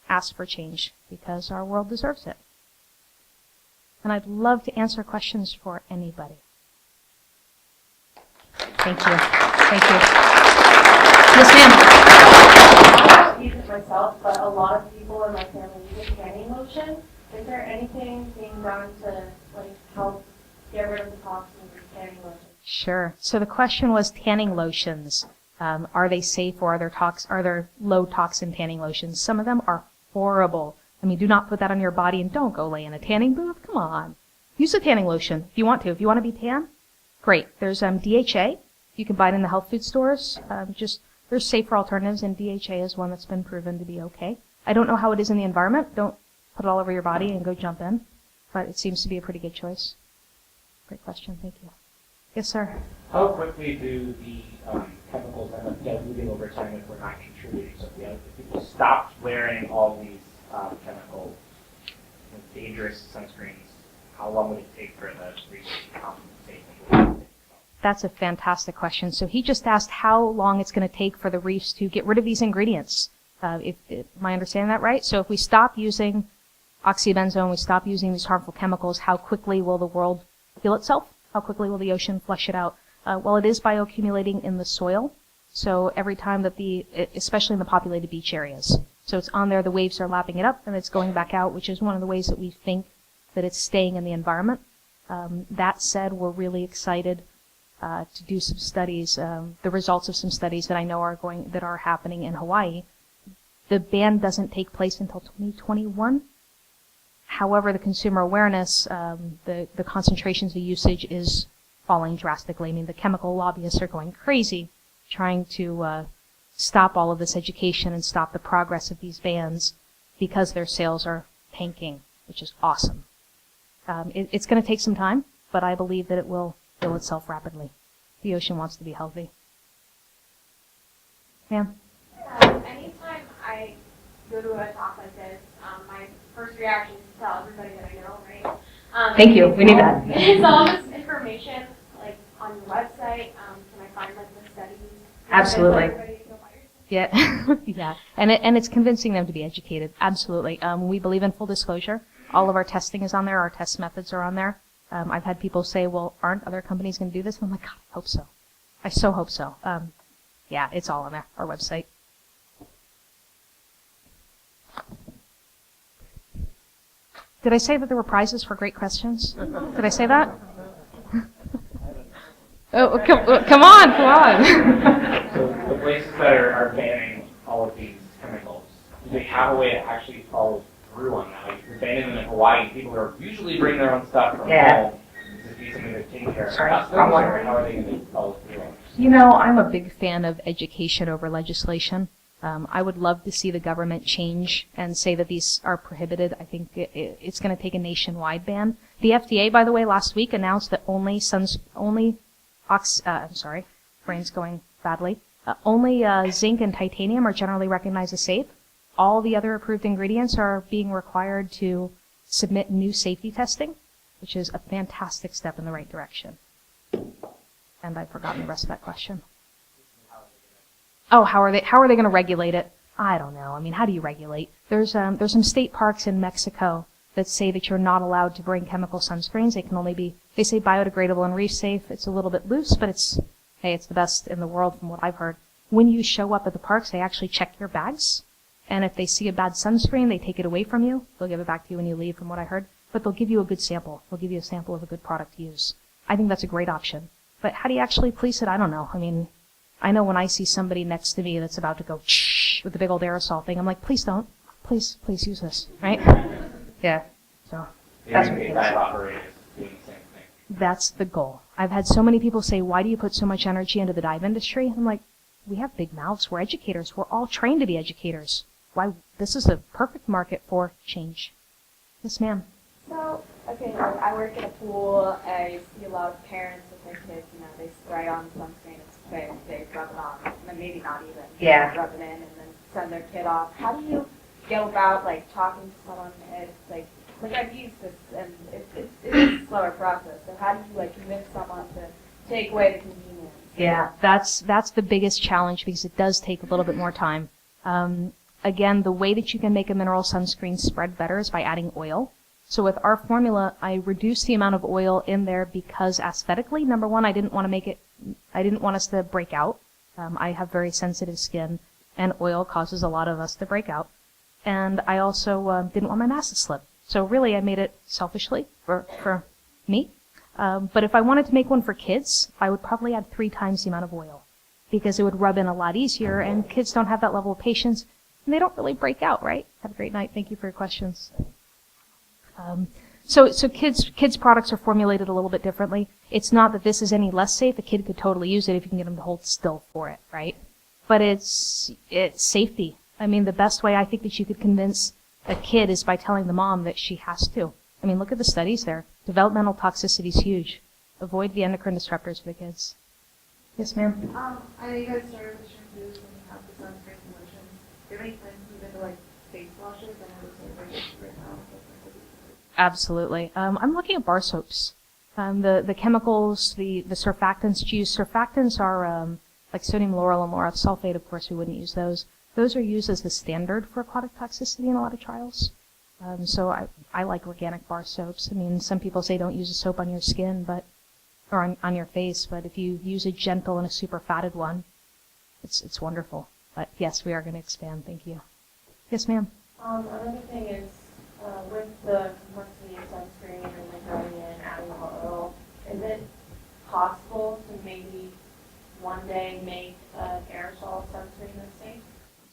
Ask for change because our world deserves it. And I'd love to answer questions for anybody. Thank you. Thank you. Yes, ma'am. I don't use it myself, but a lot of people in my family use tanning lotion. Is there anything being done to help get rid of the toxins in tanning lotion? Sure. So the question was tanning lotions. Are they safe, or are there low toxin tanning lotions? Some of them are horrible. I mean, do not put that on your body, and don't go lay in a tanning booth. Come on. Use a tanning lotion if you want to. If you want to be tan, great. There's DHA. You can buy it in the health food stores. There's safer alternatives, and DHA is one that's been proven to be okay. I don't know how it is in the environment. Don't put it all over your body and go jump in, but it seems to be a pretty good choice. Great question. Thank you. Yes, sir. How quickly do the chemicals end up diluting over time if we're not contributing? So if people stopped wearing all these chemical, dangerous sunscreens, how long would it take for the research to compensate? That's a fantastic question. So he just asked how long it's going to take for the reefs to get rid of these ingredients. Am I understanding that right? So if we stop using oxybenzone, we stop using these harmful chemicals, how quickly will the world heal itself? How quickly will the ocean flush it out? Well, it is bioaccumulating in the soil. So every time that especially in the populated beach areas. So it's on there, the waves are lapping it up, and it's going back out, which is one of the ways that we think that it's staying in the environment. That said, we're really excited to do some studies, the results of some studies that I know that are happening in Hawaii. The ban doesn't take place until 2021. However, the consumer awareness, the concentrations of usage is falling drastically. I mean, the chemical lobbyists are going crazy trying to stop all of this education and stop the progress of these bans because their sales are tanking, which is awesome. It's going to take some time, but I believe that it will heal itself rapidly. The ocean wants to be healthy. Ma'am? Anytime I go to a talk like this, my first reaction is to tell everybody that I know, right? Thank you. We need that. Is all this information on your website? Can I find the studies? Absolutely. Yeah, yeah, and it's convincing them to be educated. Absolutely. We believe in full disclosure. All of our testing is on there. Our test methods are on there. I've had people say, "Well, aren't other companies going to do this?" And I'm like, God, I hope so. I so hope so. Yeah, it's all on there. Our website. Did I say that there were prizes for great questions? Did I say that? Oh, come on. So the places that are banning all of these chemicals, do they have a way to actually follow grew on that. Like, you're banning them in Hawaii. People who are usually bring their own stuff from Yeah. home. This is something they're taking care of. Sorry, Us, wrong one. or how are they going to follow through on this? You know, I'm a big fan of education over legislation. I would love to see the government change and say that these are prohibited. I think it's going to take a nationwide ban. The FDA, by the way, last week announced that only brain's going badly. Only zinc and titanium are generally recognized as safe. All the other approved ingredients are being required to submit new safety testing, which is a fantastic step in the right direction. And I've forgotten the rest of that question. Oh, how are they going to regulate it? I don't know. I mean, how do you regulate? There's some state parks in Mexico that say that you're not allowed to bring chemical sunscreens. They can only be, they say biodegradable and reef safe. It's a little bit loose, but it's the best in the world from what I've heard. When you show up at the parks, they actually check your bags. And if they see a bad sunscreen, they take it away from you. They'll give it back to you when you leave, from what I heard. But they'll give you a good sample. They'll give you a sample of a good product to use. I think that's a great option. But how do you actually police it? I don't know. I mean, I know when I see somebody next to me that's about to go shh with a big old aerosol thing, I'm like, please don't. Please use this, right? Yeah. So that's what it is. Dive operators doing the same thing. That's the goal. I've had so many people say, why do you put so much energy into the dive industry? I'm like, we have big mouths. We're educators. We're all trained to be educators. Why? This is a perfect market for change. Yes, ma'am. So, okay, like I work in a pool. I see a lot of parents with their kids, they spray on sunscreen, it's quick, they rub it on, and then maybe not even rub it in, and then send their kid off. How do you go about, like, talking to someone, and it's like I've used this, and it's a slower process, so how do you, like, convince someone to take away the convenience? Yeah, that's the biggest challenge because it does take a little bit more time. Again, the way that you can make a mineral sunscreen spread better is by adding oil. So with our formula, I reduced the amount of oil in there because aesthetically, number one, I didn't want us to break out. I have very sensitive skin, and oil causes a lot of us to break out. And I also didn't want my mask to slip. So really, I made it selfishly for me. But if I wanted to make one for kids, I would probably add 3 times the amount of oil because it would rub in a lot easier, and kids don't have that level of patience, and they don't really break out, right? Have a great night. Thank you for your questions. So kids' products are formulated a little bit differently. It's not that this is any less safe. A kid could totally use it if you can get them to hold still for it, right? But it's safety. I mean, the best way I think that you could convince a kid is by telling the mom that she has to. I mean, look at the studies there. Developmental toxicity is huge. Avoid the endocrine disruptors for the kids. Yes, ma'am? I know you guys started with shampoos and you have the sunscreen and lotions. Do you have any plans to move into, like, face washes? I know there's like right now. Absolutely. I'm looking at bar soaps. The chemicals, the surfactants used. Surfactants are like sodium lauryl and lauryl sulfate. Of course, we wouldn't use those. Those are used as the standard for aquatic toxicity in a lot of trials. So I like organic bar soaps. I mean, some people say don't use a soap on your skin, or on your face, but if you use a gentle and a super fatted one, it's wonderful. But yes, we are going to expand. Thank you. Yes, ma'am. Another thing is, with the complexity of sunscreen and like going in, adding more oil, is it possible to maybe one day make an aerosol sunscreen that's safe?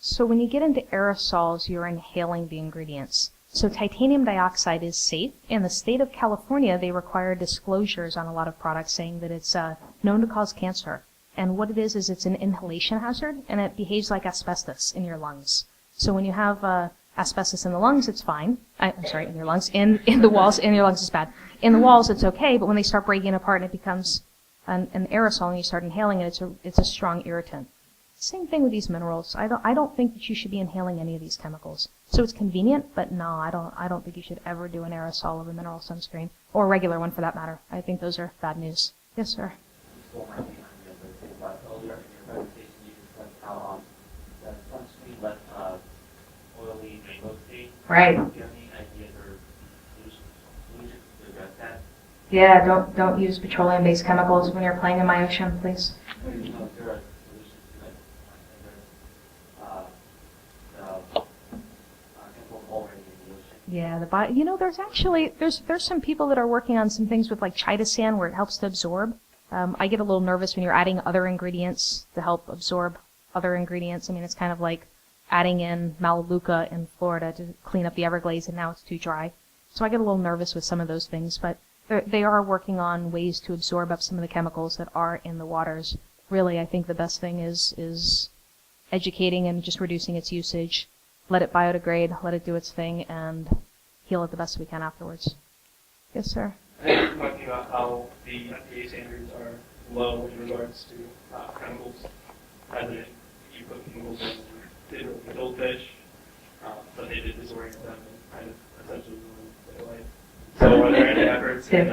So when you get into aerosols, you're inhaling the ingredients. So titanium dioxide is safe. In the state of California, they require disclosures on a lot of products saying that it's known to cause cancer. And what it is it's an inhalation hazard, and it behaves like asbestos in your lungs. So when you have asbestos in the lungs, it's fine. I'm sorry, in your lungs. In the walls, in your lungs is bad. In the walls, it's okay, but when they start breaking apart and it becomes an aerosol and you start inhaling it, it's a strong irritant. Same thing with these minerals. I don't think that you should be inhaling any of these chemicals. So it's convenient, but no, I don't think you should ever do an aerosol of a mineral sunscreen, or a regular one for that matter. I think those are bad news. Yes, sir. Earlier in your presentation, you discussed how the sunscreen left oily rainbow state. Right. Do you have any ideas or solutions to address that? Yeah, don't use petroleum-based chemicals when you're playing in my ocean, please. Or do you know if there are solutions to address chemical already in the ocean? Yeah, there's actually there's some people that are working on some things with like chitosan where it helps to absorb. I get a little nervous when you're adding other ingredients to help absorb other ingredients. I mean, it's kind of like adding in Melaleuca in Florida to clean up the Everglades, and now it's too dry. So I get a little nervous with some of those things, but they are working on ways to absorb up some of the chemicals that are in the waters. Really, I think the best thing is educating and just reducing its usage. Let it biodegrade, let it do its thing, and heal it the best we can afterwards. Yes, sir? I think you're talking about how the FDA standards are low in regards to chemicals. As in, you put chemicals in digital goldfish, but they did disorient them and kind of essentially ruin their life. So are there any efforts in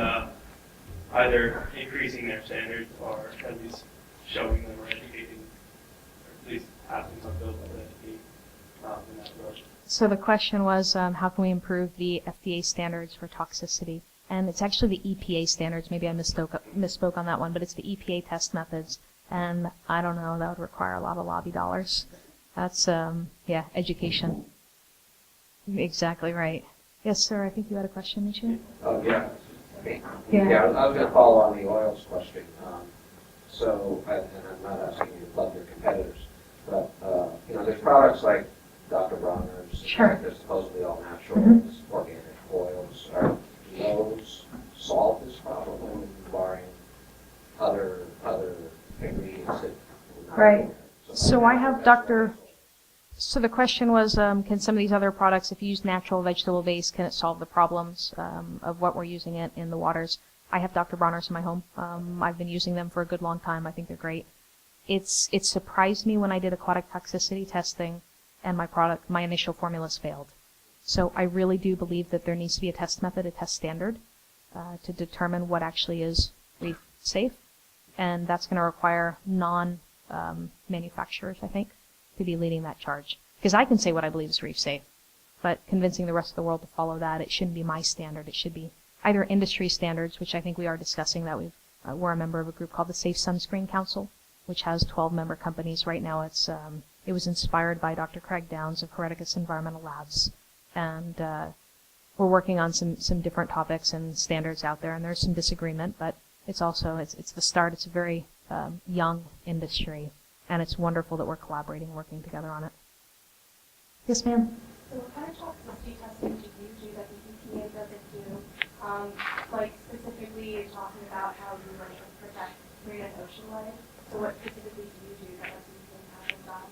either increasing their standards or at least showing them or educating, or at least asking some bills to educate in that direction? So the question was, how can we improve the FDA standards for toxicity? And it's actually the EPA standards. Maybe I misspoke on that one, but it's the EPA test methods. And I don't know, that would require a lot of lobby dollars. That's, education. Exactly right. Yes, sir, I think you had a question, didn't you? Oh, yeah. Yeah. I was going to follow on the oils question. And I'm not asking you to plug your competitors, but, there's products like Dr. Bronner's. Sure. They're supposedly all natural, organic oils. Are those solve this problem, barring other ingredients that... Right. So I have So the question was, can some of these other products, if you use natural vegetable base, can it solve the problems of what we're using it in the waters? I have Dr. Bronner's in my home. I've been using them for a good long time. I think they're great. It surprised me when I did aquatic toxicity testing and my initial formulas failed. So I really do believe that there needs to be a test method, a test standard, to determine what actually is reef safe. And that's going to require non-manufacturers, I think, to be leading that charge. Because I can say what I believe is reef safe, but convincing the rest of the world to follow that, it shouldn't be my standard. It should be either industry standards, which I think we are discussing, that we're a member of a group called the Safe Sunscreen Council, which has 12 member companies. Right now it was inspired by Dr. Craig Downs of Hereticus Environmental Labs. And we're working on some different topics and standards out there, and there's some disagreement, but it's the start. It's a very young industry, and it's wonderful that we're collaborating, working together on it. Yes, ma'am? So what kind of toxicity testing do you do that the EPA doesn't do? Like specifically you're talking about how you like protect marine and ocean life. So what specifically do you do that the EPA hasn't done?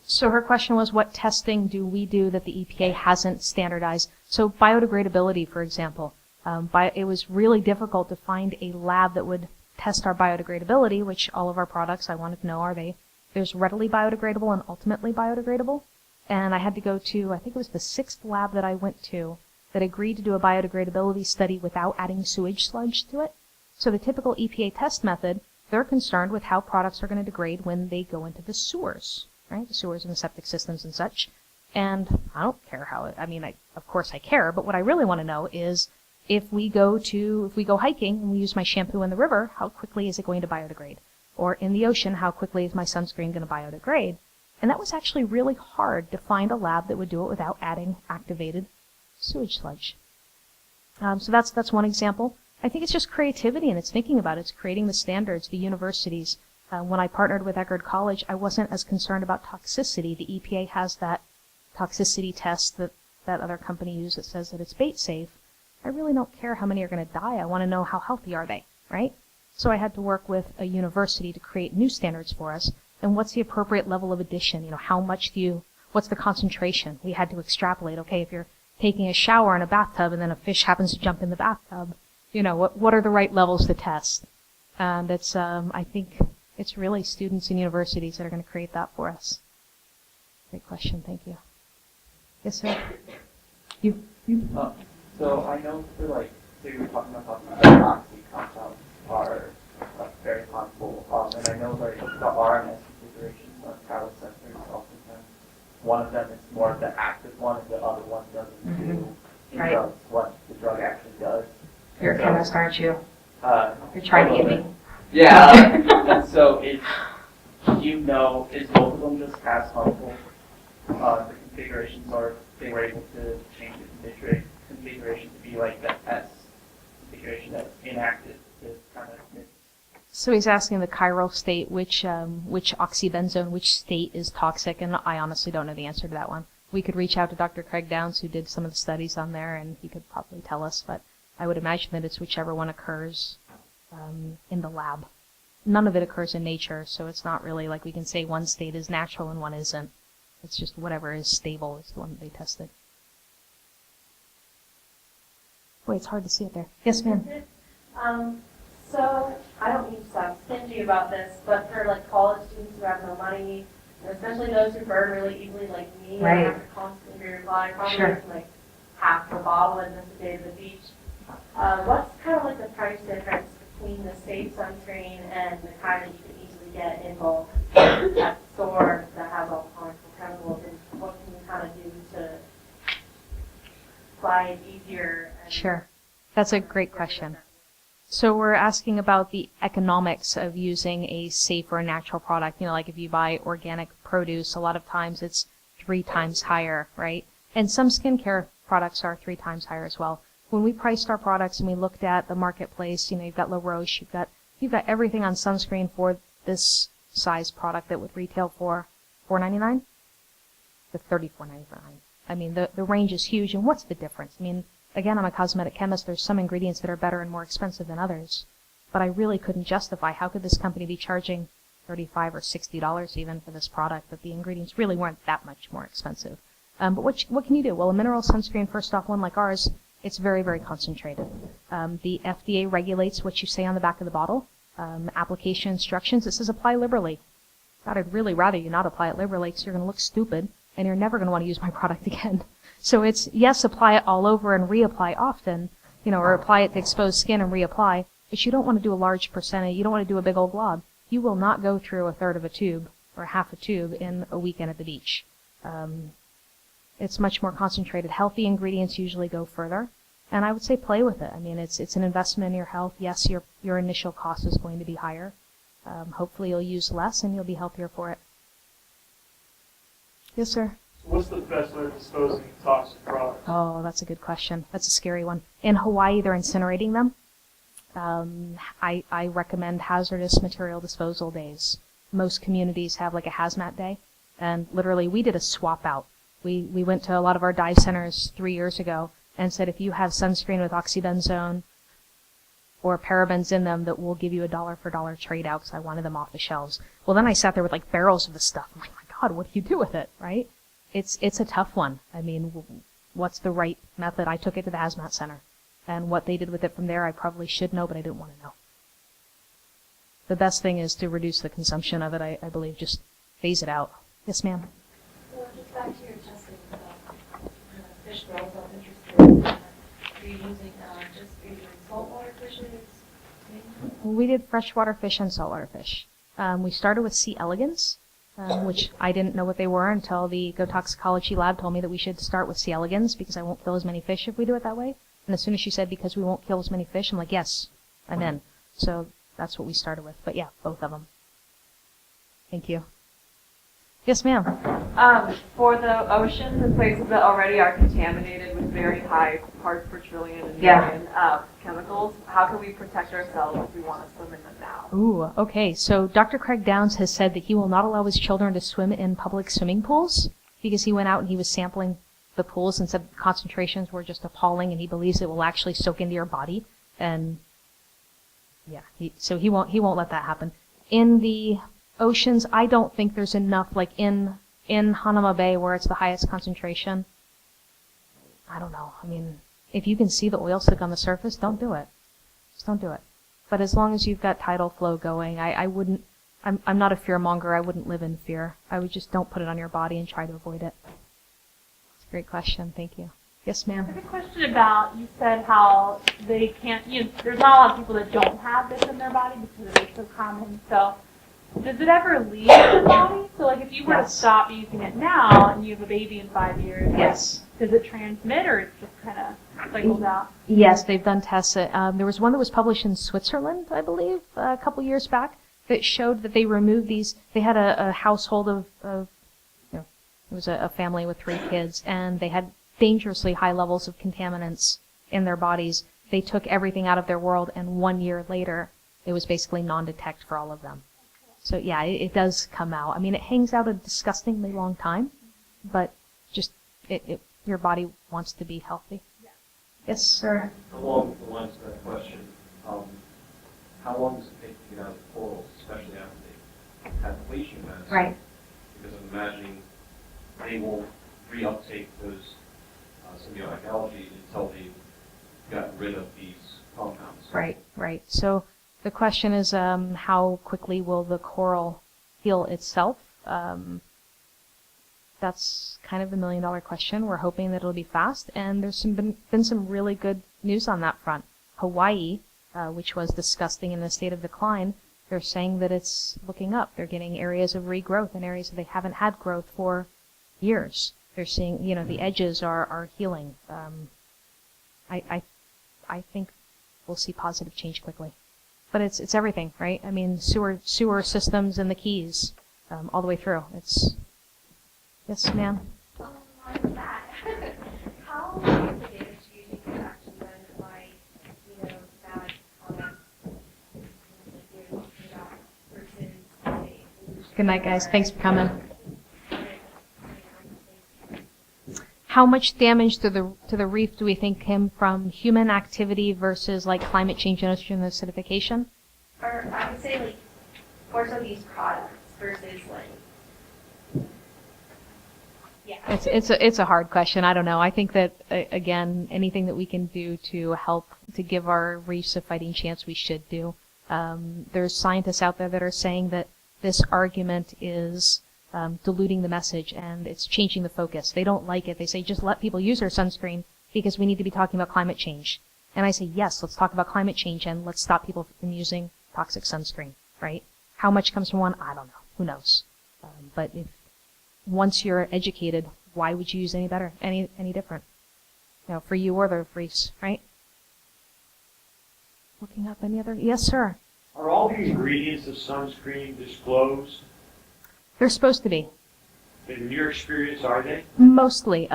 So her question was, what testing do we do that the EPA hasn't standardized? So biodegradability, for example. It was really difficult to find a lab that would test our biodegradability, which all of our products, I wanted to know, there's readily biodegradable and ultimately biodegradable. And I had to go to, I think it was the 6th lab that I went to that agreed to do a biodegradability study without adding sewage sludge to it. So the typical EPA test method, they're concerned with how products are going to degrade when they go into the sewers, right? The sewers and the septic systems and such. And I don't care of course I care, but what I really want to know is if we go hiking and we use my shampoo in the river, how quickly is it going to biodegrade? Or in the ocean, how quickly is my sunscreen going to biodegrade? And that was actually really hard to find a lab that would do it without adding activated sewage sludge. So that's one example. I think it's just creativity, and it's thinking about it. It's creating the standards, the universities. When I partnered with Eckerd College, I wasn't as concerned about toxicity. The EPA has that toxicity test that other company uses that says that it's bait safe. I really don't care how many are going to die. I want to know how healthy are they, right? So I had to work with a university to create new standards for us. And what's the appropriate level of addition? What's the concentration? We had to extrapolate. Okay, if you're taking a shower in a bathtub and then a fish happens to jump in the bathtub, what are the right levels to test? And I think it's really students and universities that are going to create that for us. Great question. Thank you. Yes, sir. You. So I know so you were talking about toxic compounds are very harmful, and I know the RMS configurations on catalyst sensors oftentimes one of them is more of the active one and the other one doesn't do what the drug actually does. You're a chemist, aren't you? You're trying to get me. Yeah. So is both of them just as harmful? The configurations, or they were able to change the configuration to be like the S configuration that's inactive to kind of So he's asking the chiral state, which oxybenzone, which state is toxic, and I honestly don't know the answer to that one. We could reach out to Dr. Craig Downs, who did some of the studies on there, and he could probably tell us, but I would imagine that it's whichever one occurs in the lab. None of it occurs in nature, so it's not really like we can say one state is natural and one isn't. It's just whatever is stable is the one that they tested. Wait, it's hard to see it there. Yes, ma'am. So I don't mean to sound stingy about this, but for like college students who have no money, and especially those who burn really easily like me, Right. and have to constantly reapply, probably Sure. like half the bottle in just a day at the beach. What's kind of like the price difference between the safe sunscreen and the kind that you can easily get in bulk at the store that has all the harmful chemicals, and what can you kind of do to buy it easier? And Sure. That's a great question. So we're asking about the economics of using a safe or natural product. You know, like if you buy organic produce, a lot of times it's 3 times higher, right? And some skincare products are 3 times higher as well. When we priced our products and we looked at the marketplace, you know, you've got La Roche, you've got everything on sunscreen for this size product that would retail for $4.99 to $34.99. I mean, the range is huge, and what's the difference? I mean, again, I'm a cosmetic chemist. There's some ingredients that are better and more expensive than others, but I really couldn't justify how could this company be charging $35 or $60 even for this product, that the ingredients really weren't that much more expensive. But what can you do? Well, a mineral sunscreen, first off, one like ours, it's very, very concentrated. The FDA regulates what you say on the back of the bottle. Application instructions, it says apply liberally. God, I'd really rather you not apply it liberally because you're going to look stupid and you're never going to want to use my product again. So it's, yes, apply it all over and reapply often, you know, or apply it to exposed skin and reapply, but you don't want to do a large percentage. You don't want to do a big old glob. You will not go through a third of a tube or half a tube in a weekend at the beach. It's much more concentrated. Healthy ingredients usually go further, and I would say play with it. I mean, it's an investment in your health. Yes, your initial cost is going to be higher. Hopefully you'll use less and you'll be healthier for it. Yes, sir. So what's the best way of disposing of toxic products? Oh, that's a good question. That's a scary one. In Hawaii, they're incinerating them. I recommend hazardous material disposal days. Most communities have like a hazmat day, and literally we did a swap out. We went to a lot of our dive centers 3 years ago and said, if you have sunscreen with oxybenzone or parabens in them, that we'll give you a $1 for $1 trade out, because I wanted them off the shelves. Well, then I sat there with like barrels of the stuff. I'm like, my God, what do you do with it, right? It's a tough one. I mean, what's the right method? I took it to the hazmat center, and what they did with it from there, I probably should know, but I didn't want to know. The best thing is to reduce the consumption of it, I believe. Just phase it out. Yes, ma'am. So just back to your testing fish rolls, I'm interested. Are you using saltwater fishes? We did freshwater fish and saltwater fish. We started with C. elegans, which I didn't know what they were until the Go Toxicology lab told me that we should start with C. elegans because I won't kill as many fish if we do it that way. And as soon as she said because we won't kill as many fish, I'm like, yes, I'm in. So that's what we started with. But yeah, both of them. Thank you. Yes, ma'am. For the oceans and places that already are contaminated with very high parts per trillion and Yeah. million chemicals, how can we protect ourselves if we want to swim in them now? Ooh, okay. So Dr. Craig Downs has said that he will not allow his children to swim in public swimming pools because he went out and he was sampling the pools and said the concentrations were just appalling, and he believes it will actually soak into your body. And yeah, so he won't let that happen. In the oceans, I don't think there's enough, like in Hanama Bay where it's the highest concentration. I don't know. I mean, if you can see the oil slick on the surface, don't do it. Just don't do it. But as long as you've got tidal flow going, I wouldn't, I'm not a fear monger. I wouldn't live in fear. I would just don't put it on your body and try to avoid it. It's a great question. Thank you. Yes, I ma'am. have a question about, you said how they can't, there's not a lot of people that don't have this in their body because it is so common. So does it ever leave the body? So like if you were to Yes. stop using it now and you have a baby in 5 years, Yes. does it transmit or it just kind of cycles out? Yes, they've done tests. There was one that was published in Switzerland, I believe, a couple years back, that showed that they removed these. They had a household of it was a family with 3 kids, and they had dangerously high levels of contaminants in their bodies. They took everything out of their world, and 1 year later, it was basically non-detect for all of them. So yeah, it does come out. I mean, it hangs out a disgustingly long time, but just your body wants to be healthy. Yes, sir. Along the lines of that question, how long does it take to get out of the corals, especially after they have bleaching events? Right. Because I'm imagining they won't reuptake those symbiotic algae until they've gotten rid of these compounds. Right, right. So the question is, how quickly will the coral heal itself? That's kind of the million-dollar question. We're hoping that it'll be fast, and there's been some really good news on that front. Hawaii, which was disgusting in a state of decline, they're saying that it's looking up. They're getting areas of regrowth in areas that they haven't had growth for years. They're seeing, the edges are healing. I think we'll see positive change quickly. But it's everything, right? I mean, sewer systems in the Keys, all the way through. Yes, ma'am? On that, how is the damage usually actually done by, bad comments versus, say, Good night, guys. Thanks for coming. How much damage to the reef do we think came from human activity versus like climate change and ocean acidification? Or I would say for some of these products versus yeah. It's a hard question. I don't know. I think that again, anything that we can do to help to give our reefs a fighting chance, we should do. There's scientists out there that are saying that this argument is diluting the message and it's changing the focus. They don't like it. They say just let people use their sunscreen because we need to be talking about climate change. And I say yes, let's talk about climate change and let's stop people from using toxic sunscreen. Right? How much comes from one? I don't know. Who knows? But if once you're educated, why would you use any better, any different? For you or the reefs, right? Looking up any other? Yes, sir. Are all the ingredients of sunscreen disclosed? They're supposed to be. In your experience, are they? Mostly.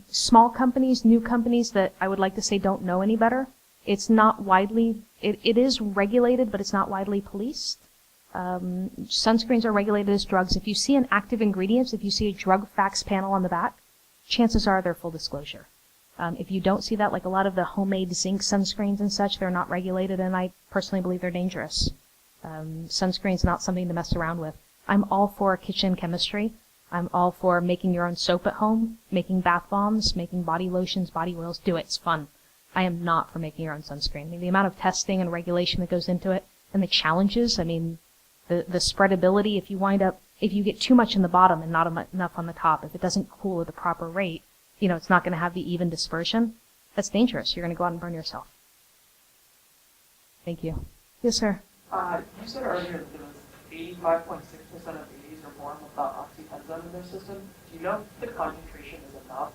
Small companies, new companies that I would like to say don't know any better. It's not widely, it is regulated, but it's not widely policed. Sunscreens are regulated as drugs. If you see an active ingredients, if you see a drug facts panel on the back, chances are they're full disclosure. If you don't see that, like a lot of the homemade zinc sunscreens and such, they're not regulated, and I personally believe they're dangerous. Sunscreen's not something to mess around with. I'm all for kitchen chemistry. I'm all for making your own soap at home, making bath bombs, making body lotions, body oils. Do it. It's fun. I am not for making your own sunscreen. I mean, the amount of testing and regulation that goes into it and the challenges, I mean, the spreadability, if you get too much in the bottom and not enough on the top, if it doesn't cool at the proper rate, it's not going to have the even dispersion. That's dangerous. You're going to go out and burn yourself. Thank you. Yes, sir. You said earlier that there was 85.6% of babies are born without oxybenzone in their system. Do you know if the concentration is enough,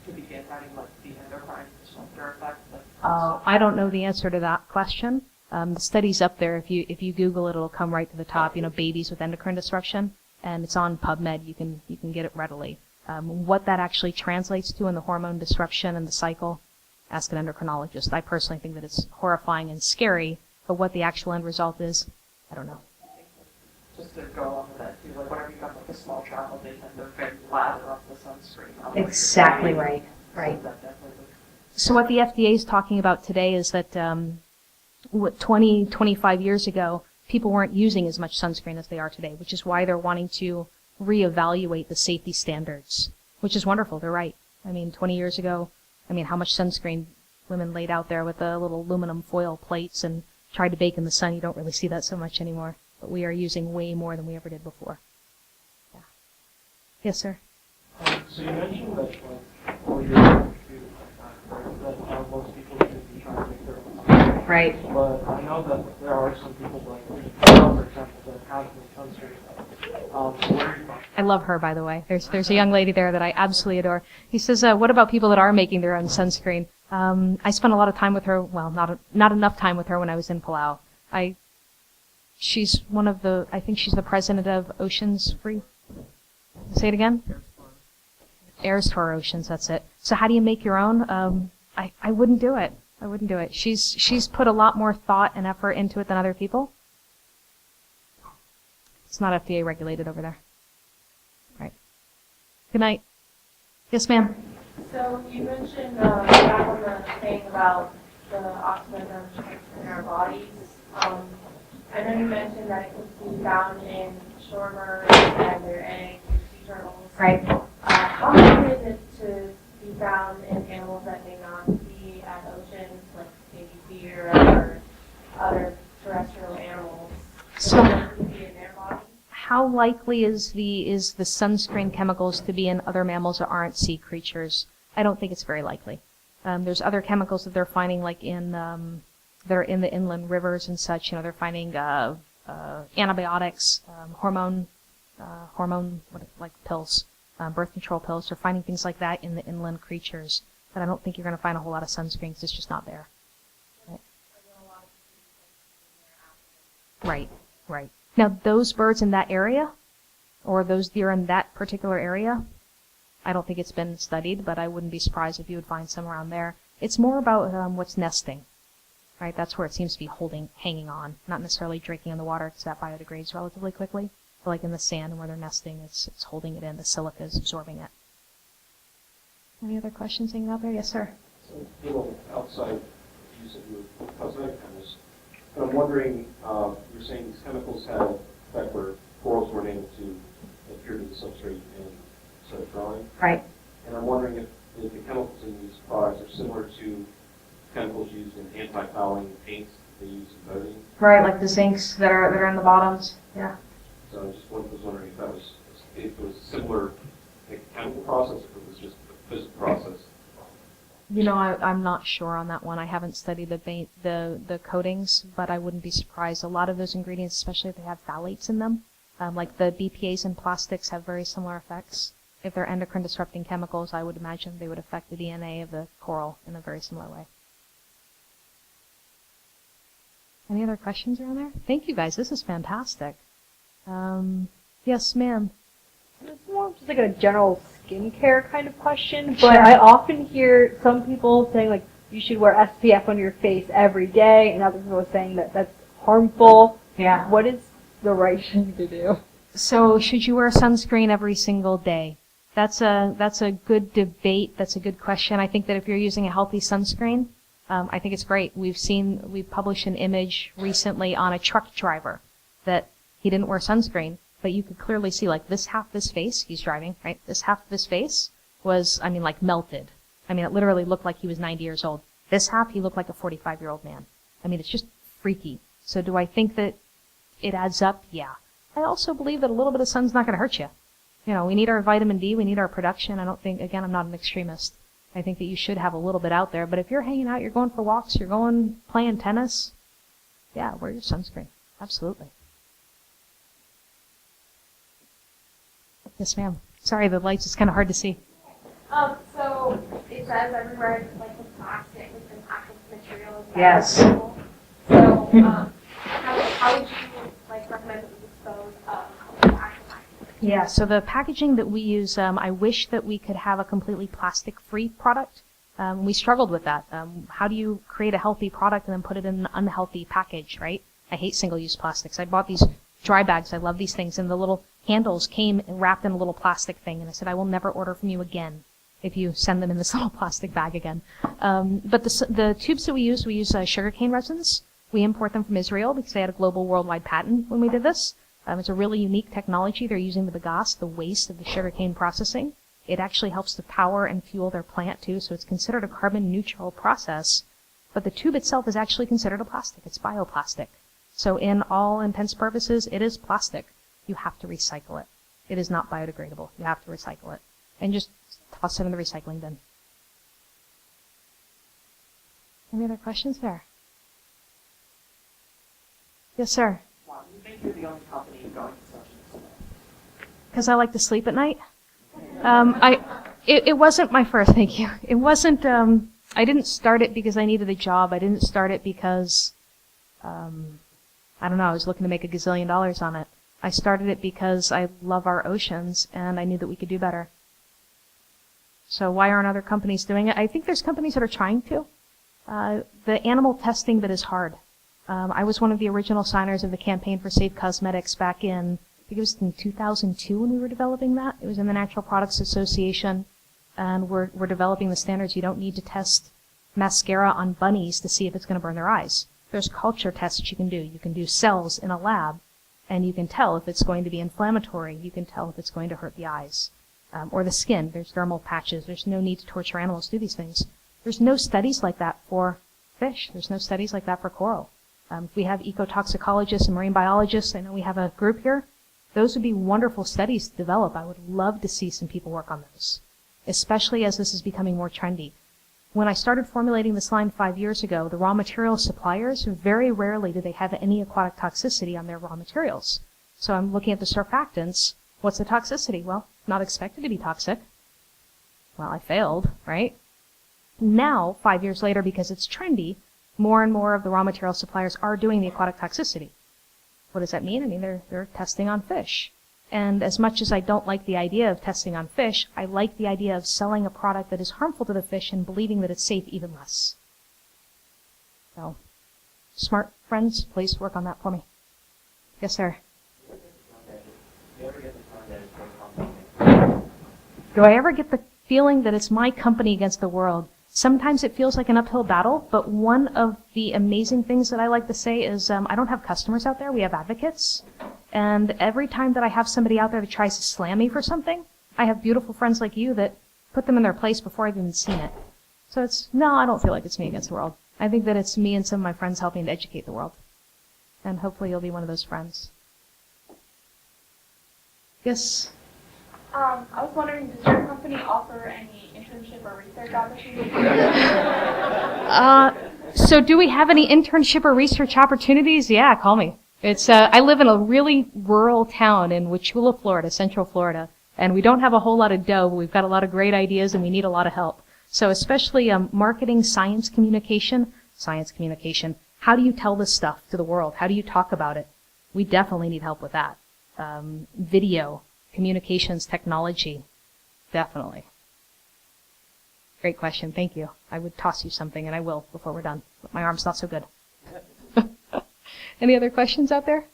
to begin having, the endocrine disruptor effect? I don't know the answer to that question. The study's up there. If you Google it, it'll come right to the top. Babies with endocrine disruption, and it's on PubMed. You can get it readily. What that actually translates to in the hormone disruption and the cycle, ask an endocrinologist. I personally think that it's horrifying and scary, but what the actual end result is, I don't know. Just to go along with that too, whenever you have a small child, they tend to very lather up the sunscreen. Exactly right. Right. So what the FDA is talking about today is that 20, 25 years ago, people weren't using as much sunscreen as they are today, which is why they're wanting to reevaluate the safety standards, which is wonderful. They're right. I mean, 20 years ago, how much sunscreen women laid out there with the little aluminum foil plates and tried to bake in the sun. You don't really see that so much anymore, but we are using way more than we ever did before. Yeah. Yes, sir. So you mentioned that all your that most people should be trying to make their own. Right. But I know that there are some people, for example, that have the sunscreen. I love her, by the way. There's a young lady there that I absolutely adore. He says, what about people that are making their own sunscreen? I spent a lot of time with her. Well, not enough time with her when I was in Palau. She's I think she's the president of Oceans Free. Say it again? Heirs to Our Oceans, that's it. So how do you make your own? I wouldn't do it. I wouldn't do it. She's put a lot more thought and effort into it than other people. It's not FDA regulated over there. Right. Good night. Yes, ma'am. So you mentioned back on the thing about the oxygen in our bodies. I know you mentioned that it could be found in shorebirds and their eggs, sea turtles. Right. How common is it to be found in animals that may not be at oceans, like maybe deer or other terrestrial animals? So, Could be in their bodies? how likely is the sunscreen chemicals to be in other mammals that aren't sea creatures? I don't think it's very likely. There's other chemicals that they're finding, like in that are in the inland rivers and such. You know, they're finding antibiotics, hormone like pills, birth control pills. They're finding things like that in the inland creatures. But I don't think you're going to find a whole lot of sunscreens. It's just not there. Right. Right. Now, those birds in that area, or those deer in that particular area, I don't think it's been studied, but I wouldn't be surprised if you would find some around there. It's more about what's nesting, right? That's where it seems to be hanging on, not necessarily drinking in the water, because that biodegrades relatively quickly. But like in the sand where they're nesting, it's holding it in. The silica is absorbing it. Any other questions hanging out there? Yes, sir. So, little outside use of your cosmetic chemicals. And I'm wondering, you're saying these chemicals had an effect where corals weren't able to adhere to the substrate and start growing. Right. And I'm wondering if the chemicals in these products are similar to chemicals used in anti-fouling paints that they use in boating. Right, like the zincs that are in the bottoms. Yeah. So I just was wondering if it was a similar chemical process, or if it was just a physical process. You know, I'm not sure on that one. I haven't studied the coatings, but I wouldn't be surprised. A lot of those ingredients, especially if they have phthalates in them, like the BPAs in plastics, have very similar effects. If they're endocrine disrupting chemicals, I would imagine they would affect the DNA of the coral in a very similar way. Any other questions around there? Thank you, guys. This is fantastic. Yes, ma'am. It's more just like a general skincare kind of question, but I often hear some people saying like you should wear SPF on your face every day, and other people saying that that's harmful. Yeah. What is the right thing to do? So, should you wear sunscreen every single day? That's a good debate. That's a good question. I think that if you're using a healthy sunscreen, I think it's great. We've published an image recently on a truck driver that he didn't wear sunscreen, but you could clearly see, like, this half of his face, he's driving, right? This half of his face was, I mean, like, melted. I mean, it literally looked like he was 90 years old. This half, he looked like a 45-year-old man. I mean, it's just freaky. So do I think that it adds up? Yeah. I also believe that a little bit of sun's not going to hurt you. You know, we need our vitamin D, we need our production. I don't think, again, I'm not an extremist. I think that you should have a little bit out there. But if you're hanging out, you're going for walks, you're going playing tennis, yeah, wear your sunscreen. Absolutely. Yes, ma'am. Sorry, the light's just kind of hard to see. So it says everywhere, like the plastic, like the packaged material is Yes. biodegradable. So how would you like recommend that we dispose of actual packaging? Yeah, so the packaging that we use, I wish that we could have a completely plastic-free product. We struggled with that. How do you create a healthy product and then put it in an unhealthy package, right? I hate single-use plastics. I bought these dry bags. I love these things. And the little handles came wrapped in a little plastic thing. And I said, I will never order from you again if you send them in this little plastic bag again. But the tubes that we use sugarcane resins. We import them from Israel because they had a global worldwide patent when we did this. It's a really unique technology they're using the bagasse, the waste of the sugarcane processing. It actually helps to power and fuel their plant too, so it's considered a carbon neutral process. But the tube itself is actually considered a plastic. It's bioplastic. So in all intents and purposes, it is plastic. You have to recycle it. It is not biodegradable. You have to recycle it. And just toss it in the recycling bin. Any other questions there? Yes, sir. Why do you think you're the only company going to such an extent? Because I like to sleep at night. It wasn't my first, thank you. It wasn't, I didn't start it because I needed a job. I didn't start it because, I don't know, I was looking to make $1 gazillion on it. I started it because I love our oceans and I knew that we could do better. So why aren't other companies doing it? I think there's companies that are trying to. The animal testing that is hard. I was one of the original signers of the campaign for Safe Cosmetics back in, I think it was in 2002 when we were developing that. It was in the Natural Products Association, and we're developing the standards. You don't need to test mascara on bunnies to see if it's going to burn their eyes. There's culture tests you can do. You can do cells in a lab, and you can tell if it's going to be inflammatory. You can tell if it's going to hurt the eyes. Or the skin. There's dermal patches. There's no need to torture animals to do these things. There's no studies like that for fish. There's no studies like that for coral. If we have ecotoxicologists and marine biologists, I know we have a group here, those would be wonderful studies to develop. I would love to see some people work on those, especially as this is becoming more trendy. When I started formulating this line 5 years ago, the raw material suppliers, very rarely do they have any aquatic toxicity on their raw materials. So I'm looking at the surfactants. What's the toxicity? Well, not expected to be toxic. Well, I failed, right? Now, 5 years later, because it's trendy, more and more of the raw material suppliers are doing the aquatic toxicity. What does that mean? I mean, they're testing on fish. And as much as I don't like the idea of testing on fish, I like the idea of selling a product that is harmful to the fish and believing that it's safe even less. So, smart friends, please work on that for me. Yes, sir. Do I ever get the feeling that it's my company against the world? Sometimes it feels like an uphill battle, but one of the amazing things that I like to say is I don't have customers out there, we have advocates. And every time that I have somebody out there that tries to slam me for something, I have beautiful friends like you that put them in their place before I've even seen it. So no, I don't feel like it's me against the world. I think that it's me and some of my friends helping to educate the world. And hopefully you'll be one of those friends. Yes? I was wondering, does your company offer any internship or research opportunities? So do we have any internship or research opportunities? Yeah, call me. I live in a really rural town in Wauchula, Florida, Central Florida, and we don't have a whole lot of dough, but we've got a lot of great ideas and we need a lot of help. So especially marketing, science communication, how do you tell this stuff to the world? How do you talk about it? We definitely need help with that. Video, communications, technology, definitely. Great question, thank you. I would toss you something, and I will before we're done, but my arm's not so good. Any other questions out there?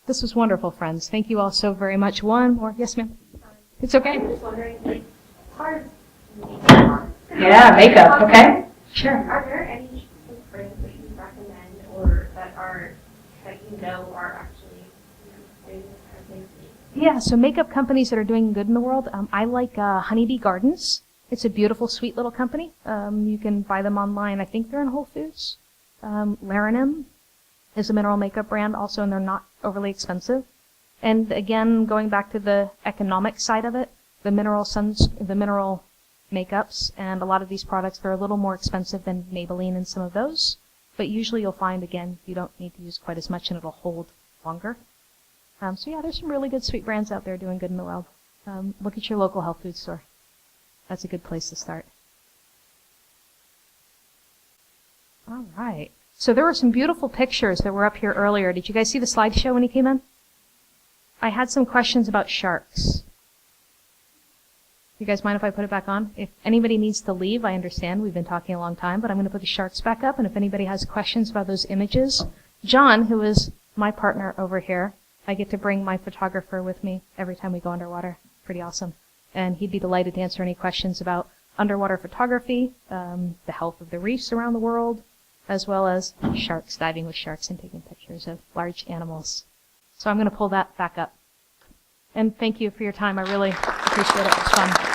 This was wonderful, friends. Thank you all so very much. One more. Yes, ma'am. It's okay. I'm just wondering, like, as far as Yeah, makeup, okay? Sure. Are there any brands that you recommend or that you know are actually doing things? Yeah, so makeup companies that are doing good in the world, I like Honeybee Gardens. It's a beautiful, sweet little company. You can buy them online. I think they're in Whole Foods. Larinum is a mineral makeup brand also, and they're not overly expensive. And again, going back to the economic side of it, the mineral makeups and a lot of these products, they're a little more expensive than Maybelline and some of those. But usually you'll find, again, you don't need to use quite as much and it'll hold longer. So yeah, there's some really good sweet brands out there doing good in the world. Look at your local health food store. That's a good place to start. All right. So there were some beautiful pictures that were up here earlier. Did you guys see the slideshow when you came in? I had some questions about sharks. You guys mind if I put it back on? If anybody needs to leave, I understand. We've been talking a long time, but I'm going to put the sharks back up. And if anybody has questions about those images, John, who is my partner over here, I get to bring my photographer with me every time we go underwater. Pretty awesome. And he'd be delighted to answer any questions about underwater photography, the health of the reefs around the world, as well as sharks, diving with sharks and taking pictures of large animals. So I'm going to pull that back up. And thank you for your time. I really appreciate it. It was fun.